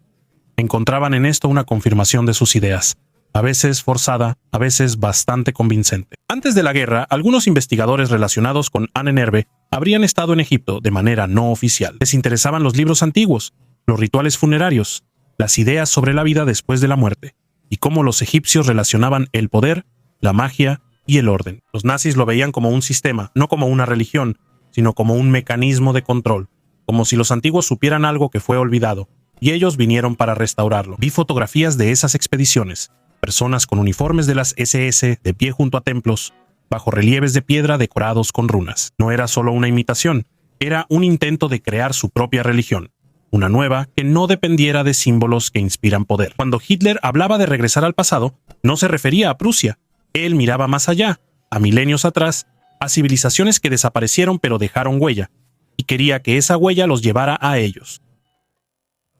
Encontraban en esto una confirmación de sus ideas, a veces forzada, a veces bastante convincente. Antes de la guerra, algunos investigadores relacionados con Ahnenerbe habrían estado en Egipto de manera no oficial. Les interesaban los libros antiguos, los rituales funerarios, las ideas sobre la vida después de la muerte, y cómo los egipcios relacionaban el poder, la magia y el orden. Los nazis lo veían como un sistema, no como una religión, sino como un mecanismo de control, como si los antiguos supieran algo que fue olvidado, y ellos vinieron para restaurarlo. Vi fotografías de esas expediciones, personas con uniformes de las SS de pie junto a templos, bajo relieves de piedra decorados con runas. No era solo una imitación, era un intento de crear su propia religión, una nueva que no dependiera de símbolos que inspiran poder. Cuando Hitler hablaba de regresar al pasado, no se refería a Prusia, él miraba más allá, a milenios atrás, a civilizaciones que desaparecieron pero dejaron huella, y quería que esa huella los llevara a ellos.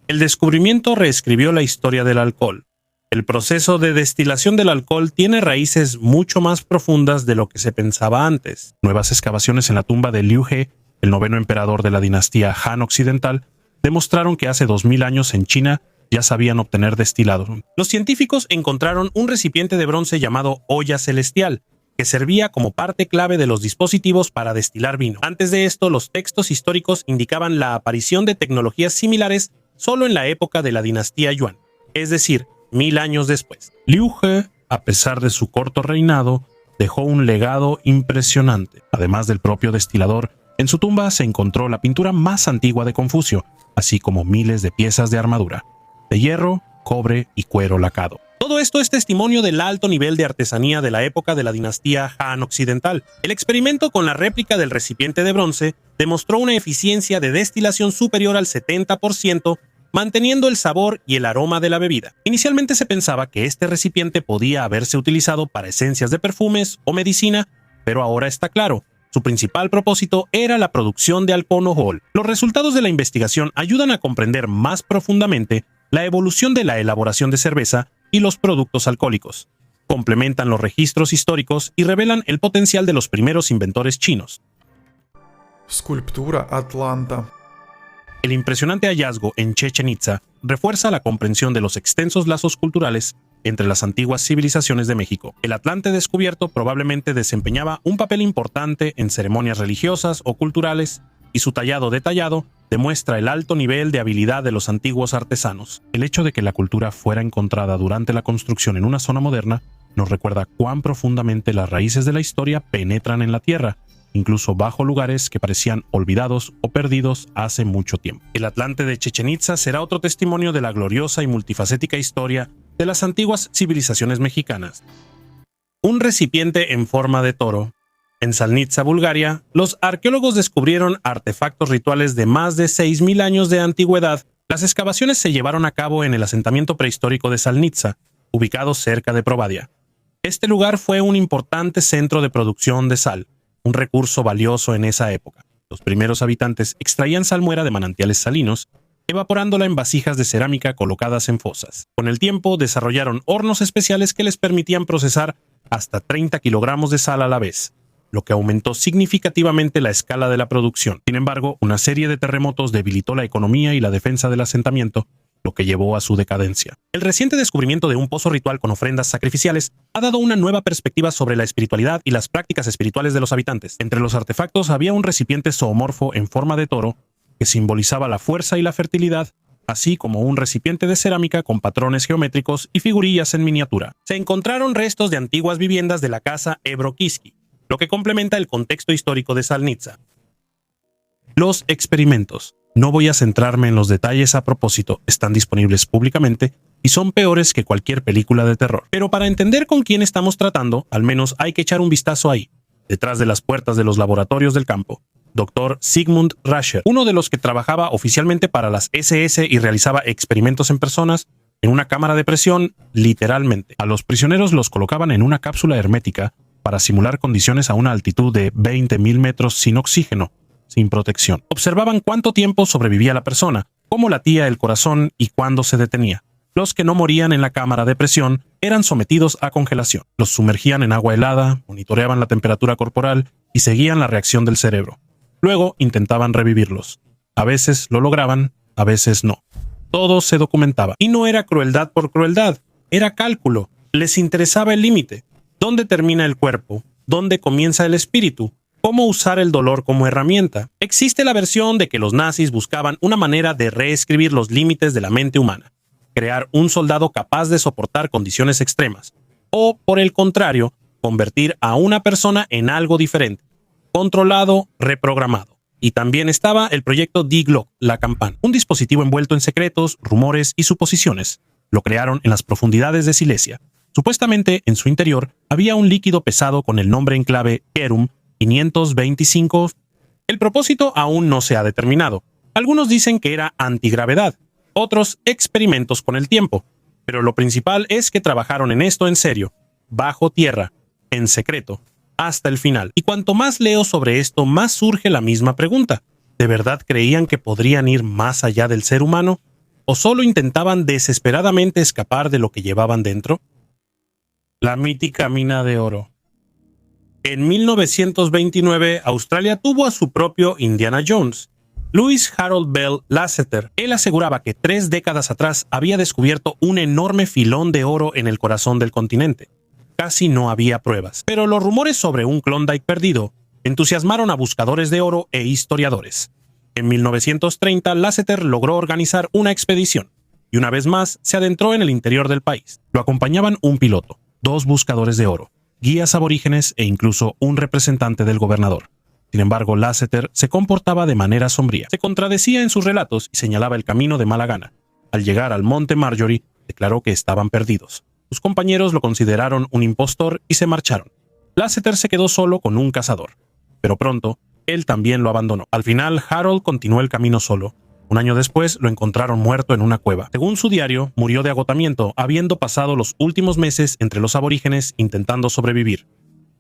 El descubrimiento reescribió la historia del alcohol. El proceso de destilación del alcohol tiene raíces mucho más profundas de lo que se pensaba antes. Nuevas excavaciones en la tumba de Liu He, el 9º emperador de la dinastía Han Occidental, demostraron que hace 2000 años en China ya sabían obtener destilado. Los científicos encontraron un recipiente de bronce llamado olla celestial, que servía como parte clave de los dispositivos para destilar vino. Antes de esto, los textos históricos indicaban la aparición de tecnologías similares solo en la época de la dinastía Yuan, es decir, 1000 años después. Liu He, a pesar de su corto reinado, dejó un legado impresionante. Además del propio destilador, en su tumba se encontró la pintura más antigua de Confucio, así como miles de piezas de armadura, de hierro, cobre y cuero lacado. Todo esto es testimonio del alto nivel de artesanía de la época de la dinastía Han Occidental. El experimento con la réplica del recipiente de bronce demostró una eficiencia de destilación superior al 70%, manteniendo el sabor y el aroma de la bebida. Inicialmente se pensaba que este recipiente podía haberse utilizado para esencias de perfumes o medicina, pero ahora está claro. Su principal propósito era la producción de alcohol. Los resultados de la investigación ayudan a comprender más profundamente la evolución de la elaboración de cerveza y los productos alcohólicos. Complementan los registros históricos y revelan el potencial de los primeros inventores chinos.
Скульптура Атланта.
El impresionante hallazgo en Chichén Itzá refuerza la comprensión de los extensos lazos culturales entre las antiguas civilizaciones de México. El Atlante descubierto probablemente desempeñaba un papel importante en ceremonias religiosas o culturales, y su tallado detallado demuestra el alto nivel de habilidad de los antiguos artesanos. El hecho de que la cultura fuera encontrada durante la construcción en una zona moderna nos recuerda cuán profundamente las raíces de la historia penetran en la tierra, incluso bajo lugares que parecían olvidados o perdidos hace mucho tiempo. El Atlante de Chichén Itzá será otro testimonio de la gloriosa y multifacética historia de las antiguas civilizaciones mexicanas. Un recipiente en forma de toro. En Salnitsa, Bulgaria, los arqueólogos descubrieron artefactos rituales de más de 6.000 años de antigüedad. Las excavaciones se llevaron a cabo en el asentamiento prehistórico de Salnitsa, ubicado cerca de Provadia. Este lugar fue un importante centro de producción de sal, un recurso valioso en esa época. Los primeros habitantes extraían salmuera de manantiales salinos, evaporándola en vasijas de cerámica colocadas en fosas. Con el tiempo desarrollaron hornos especiales que les permitían procesar hasta 30 kilogramos de sal a la vez, lo que aumentó significativamente la escala de la producción. Sin embargo, una serie de terremotos debilitó la economía y la defensa del asentamiento, lo que llevó a su decadencia. El reciente descubrimiento de un pozo ritual con ofrendas sacrificiales ha dado una nueva perspectiva sobre la espiritualidad y las prácticas espirituales de los habitantes. Entre los artefactos había un recipiente zoomorfo en forma de toro, que simbolizaba la fuerza y la fertilidad, así como un recipiente de cerámica con patrones geométricos y figurillas en miniatura. Se encontraron restos de antiguas viviendas de la casa Ebro-Kiski, lo que complementa el contexto histórico de Salnitsa. Los experimentos. No voy a centrarme en los detalles a propósito, están disponibles públicamente y son peores que cualquier película de terror. Pero para entender con quién estamos tratando, al menos hay que echar un vistazo ahí, detrás de las puertas de los laboratorios del campo. Dr. Sigmund Rascher, uno de los que trabajaba oficialmente para las SS y realizaba experimentos en personas, en una cámara de presión, literalmente. A los prisioneros los colocaban en una cápsula hermética para simular condiciones a una altitud de 20.000 metros sin oxígeno, sin protección. Observaban cuánto tiempo sobrevivía la persona, cómo latía el corazón y cuándo se detenía. Los que no morían en la cámara de presión eran sometidos a congelación. Los sumergían en agua helada, monitoreaban la temperatura corporal y seguían la reacción del cerebro. Luego intentaban revivirlos. A veces lo lograban, a veces no. Todo se documentaba. Y no era crueldad por crueldad, era cálculo. Les interesaba el límite. ¿Dónde termina el cuerpo? ¿Dónde comienza el espíritu? ¿Cómo usar el dolor como herramienta? Existe la versión de que los nazis buscaban una manera de reescribir los límites de la mente humana, crear un soldado capaz de soportar condiciones extremas, o, por el contrario, convertir a una persona en algo diferente, controlado, reprogramado. Y también estaba el proyecto Die Glocke, la campana, un dispositivo envuelto en secretos, rumores y suposiciones. Lo crearon en las profundidades de Silesia. Supuestamente, en su interior, había un líquido pesado con el nombre en clave Kerum 525. El propósito aún no se ha determinado. Algunos dicen que era antigravedad, otros experimentos con el tiempo. Pero lo principal es que trabajaron en esto en serio, bajo tierra, en secreto, hasta el final. Y cuanto más leo sobre esto, más surge la misma pregunta. ¿De verdad creían que podrían ir más allá del ser humano? ¿O solo intentaban desesperadamente escapar de lo que llevaban dentro? La mítica mina de oro. En 1929, Australia tuvo a su propio Indiana Jones, Louis Harold Bell Lasseter. Él aseguraba que 3 décadas atrás había descubierto un enorme filón de oro en el corazón del continente. Casi no había pruebas, pero los rumores sobre un Klondike perdido entusiasmaron a buscadores de oro e historiadores. En 1930, Lasseter logró organizar una expedición, y una vez más se adentró en el interior del país. Lo acompañaban un piloto, 2 buscadores de oro, guías aborígenes e incluso un representante del gobernador. Sin embargo, Lasseter se comportaba de manera sombría. Se contradecía en sus relatos y señalaba el camino de mala gana. Al llegar al monte Marjorie, declaró que estaban perdidos. Sus compañeros lo consideraron un impostor y se marcharon. Lasseter se quedó solo con un cazador, pero pronto él también lo abandonó. Al final, Harold continuó el camino solo. Un año después lo encontraron muerto en una cueva. Según su diario, murió de agotamiento, habiendo pasado los últimos meses entre los aborígenes intentando sobrevivir.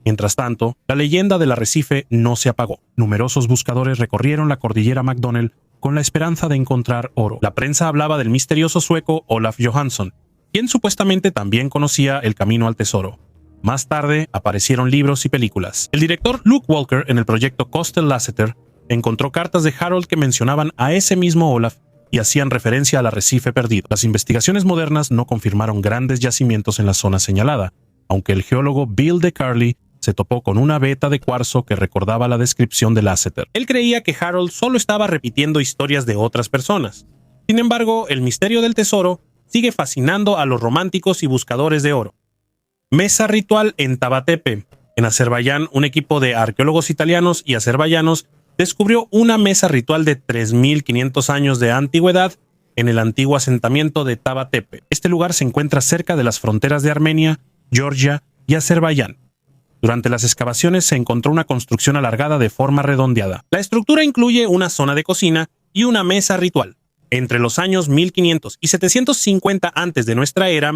Mientras tanto, la leyenda del arrecife no se apagó. Numerosos buscadores recorrieron la cordillera McDonnell con la esperanza de encontrar oro. La prensa hablaba del misterioso sueco Olaf Johansson, quien supuestamente también conocía el camino al tesoro. Más tarde aparecieron libros y películas. El director Luke Walker, en el proyecto Coastal Lasseter, encontró cartas de Harold que mencionaban a ese mismo Olaf y hacían referencia al arrecife perdido. Las investigaciones modernas no confirmaron grandes yacimientos en la zona señalada, aunque el geólogo Bill DeCarly se topó con una veta de cuarzo que recordaba la descripción de Lasseter. Él creía que Harold solo estaba repitiendo historias de otras personas. Sin embargo, el misterio del tesoro sigue fascinando a los románticos y buscadores de oro. Mesa ritual en Taba-Tepe. En Azerbaiyán, un equipo de arqueólogos italianos y azerbaiyanos descubrió una mesa ritual de 3.500 años de antigüedad en el antiguo asentamiento de Taba-Tepe. Este lugar se encuentra cerca de las fronteras de Armenia, Georgia y Azerbaiyán. Durante las excavaciones se encontró una construcción alargada de forma redondeada. La estructura incluye una zona de cocina y una mesa ritual. Entre los años 1500 y 750 antes de nuestra era,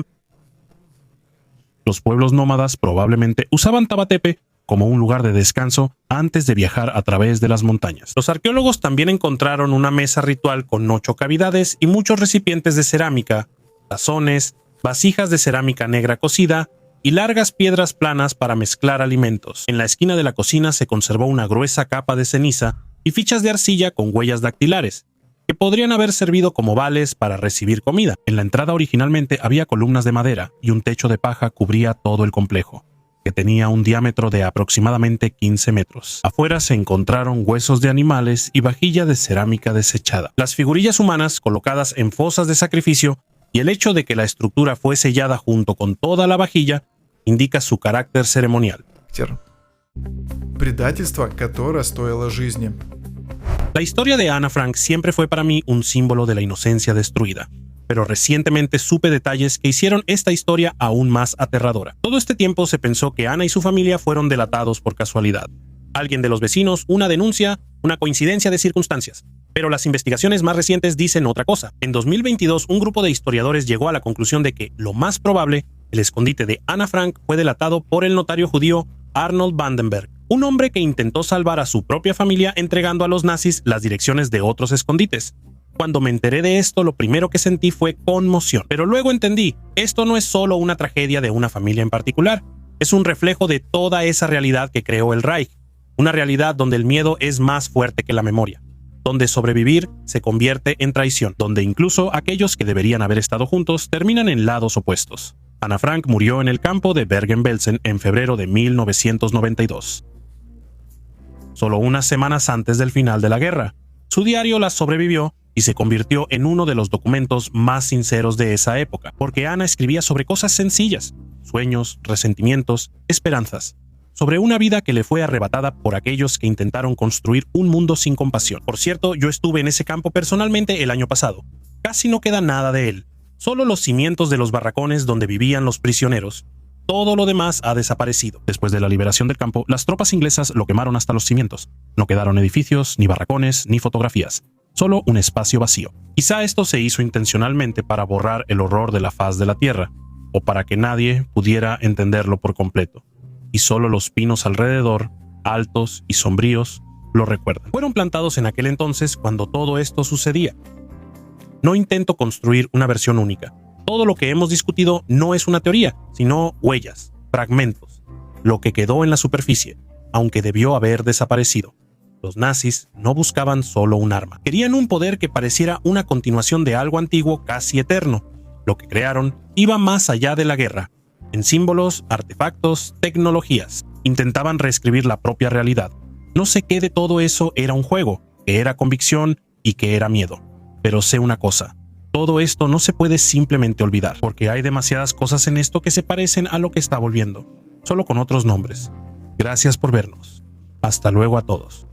los pueblos nómadas probablemente usaban Taba-Tepe como un lugar de descanso antes de viajar a través de las montañas. Los arqueólogos también encontraron una mesa ritual con 8 cavidades y muchos recipientes de cerámica, tazones, vasijas de cerámica negra cocida y largas piedras planas para mezclar alimentos. En la esquina de la cocina se conservó una gruesa capa de ceniza y fichas de arcilla con huellas dactilares, que podrían haber servido como vales para recibir comida. En la entrada originalmente había columnas de madera y un techo de paja cubría todo el complejo, que tenía un diámetro de aproximadamente 15 metros. Afuera se encontraron huesos de animales y vajilla de cerámica desechada. Las figurillas humanas colocadas en fosas de sacrificio y el hecho de que la estructura fue sellada junto con toda la vajilla indica su carácter ceremonial.
Предательство, которое стоило жизни.
La historia de Anna Frank siempre fue para mí un símbolo de la inocencia destruida, pero recientemente supe detalles que hicieron esta historia aún más aterradora. Todo este tiempo se pensó que Anna y su familia fueron delatados por casualidad. Alguien de los vecinos, una denuncia, una coincidencia de circunstancias. Pero las investigaciones más recientes dicen otra cosa. En 2022, un grupo de historiadores llegó a la conclusión de que, lo más probable, el escondite de Anna Frank fue delatado por el notario judío Arnold Vandenberg, un hombre que intentó salvar a su propia familia entregando a los nazis las direcciones de otros escondites. Cuando me enteré de esto, lo primero que sentí fue conmoción. Pero luego entendí, esto no es solo una tragedia de una familia en particular, es un reflejo de toda esa realidad que creó el Reich, una realidad donde el miedo es más fuerte que la memoria, donde sobrevivir se convierte en traición, donde incluso aquellos que deberían haber estado juntos terminan en lados opuestos. Anna Frank murió en el campo de Bergen-Belsen en febrero de 1992. Solo unas semanas antes del final de la guerra, su diario la sobrevivió y se convirtió en uno de los documentos más sinceros de esa época, porque Anna escribía sobre cosas sencillas, sueños, resentimientos, esperanzas, sobre una vida que le fue arrebatada por aquellos que intentaron construir un mundo sin compasión. Por cierto, yo estuve en ese campo personalmente el año pasado. Casi no queda nada de él, solo los cimientos de los barracones donde vivían los prisioneros. Todo lo demás ha desaparecido. Después de la liberación del campo, las tropas inglesas lo quemaron hasta los cimientos. No quedaron edificios, ni barracones, ni fotografías. Solo un espacio vacío. Quizá esto se hizo intencionalmente para borrar el horror de la faz de la tierra, o para que nadie pudiera entenderlo por completo. Y solo los pinos alrededor, altos y sombríos, lo recuerdan. Fueron plantados en aquel entonces cuando todo esto sucedía. No intento construir una versión única. Todo lo que hemos discutido no es una teoría, sino huellas, fragmentos, lo que quedó en la superficie, aunque debió haber desaparecido. Los nazis no buscaban solo un arma. Querían un poder que pareciera una continuación de algo antiguo casi eterno. Lo que crearon iba más allá de la guerra. En símbolos, artefactos, tecnologías. Intentaban reescribir la propia realidad. No sé qué de todo eso era un juego, qué era convicción y qué era miedo. Pero sé una cosa. Todo esto no se puede simplemente olvidar, porque hay demasiadas cosas en esto que se parecen a lo que está volviendo, solo con otros nombres. Gracias por vernos. Hasta luego a todos.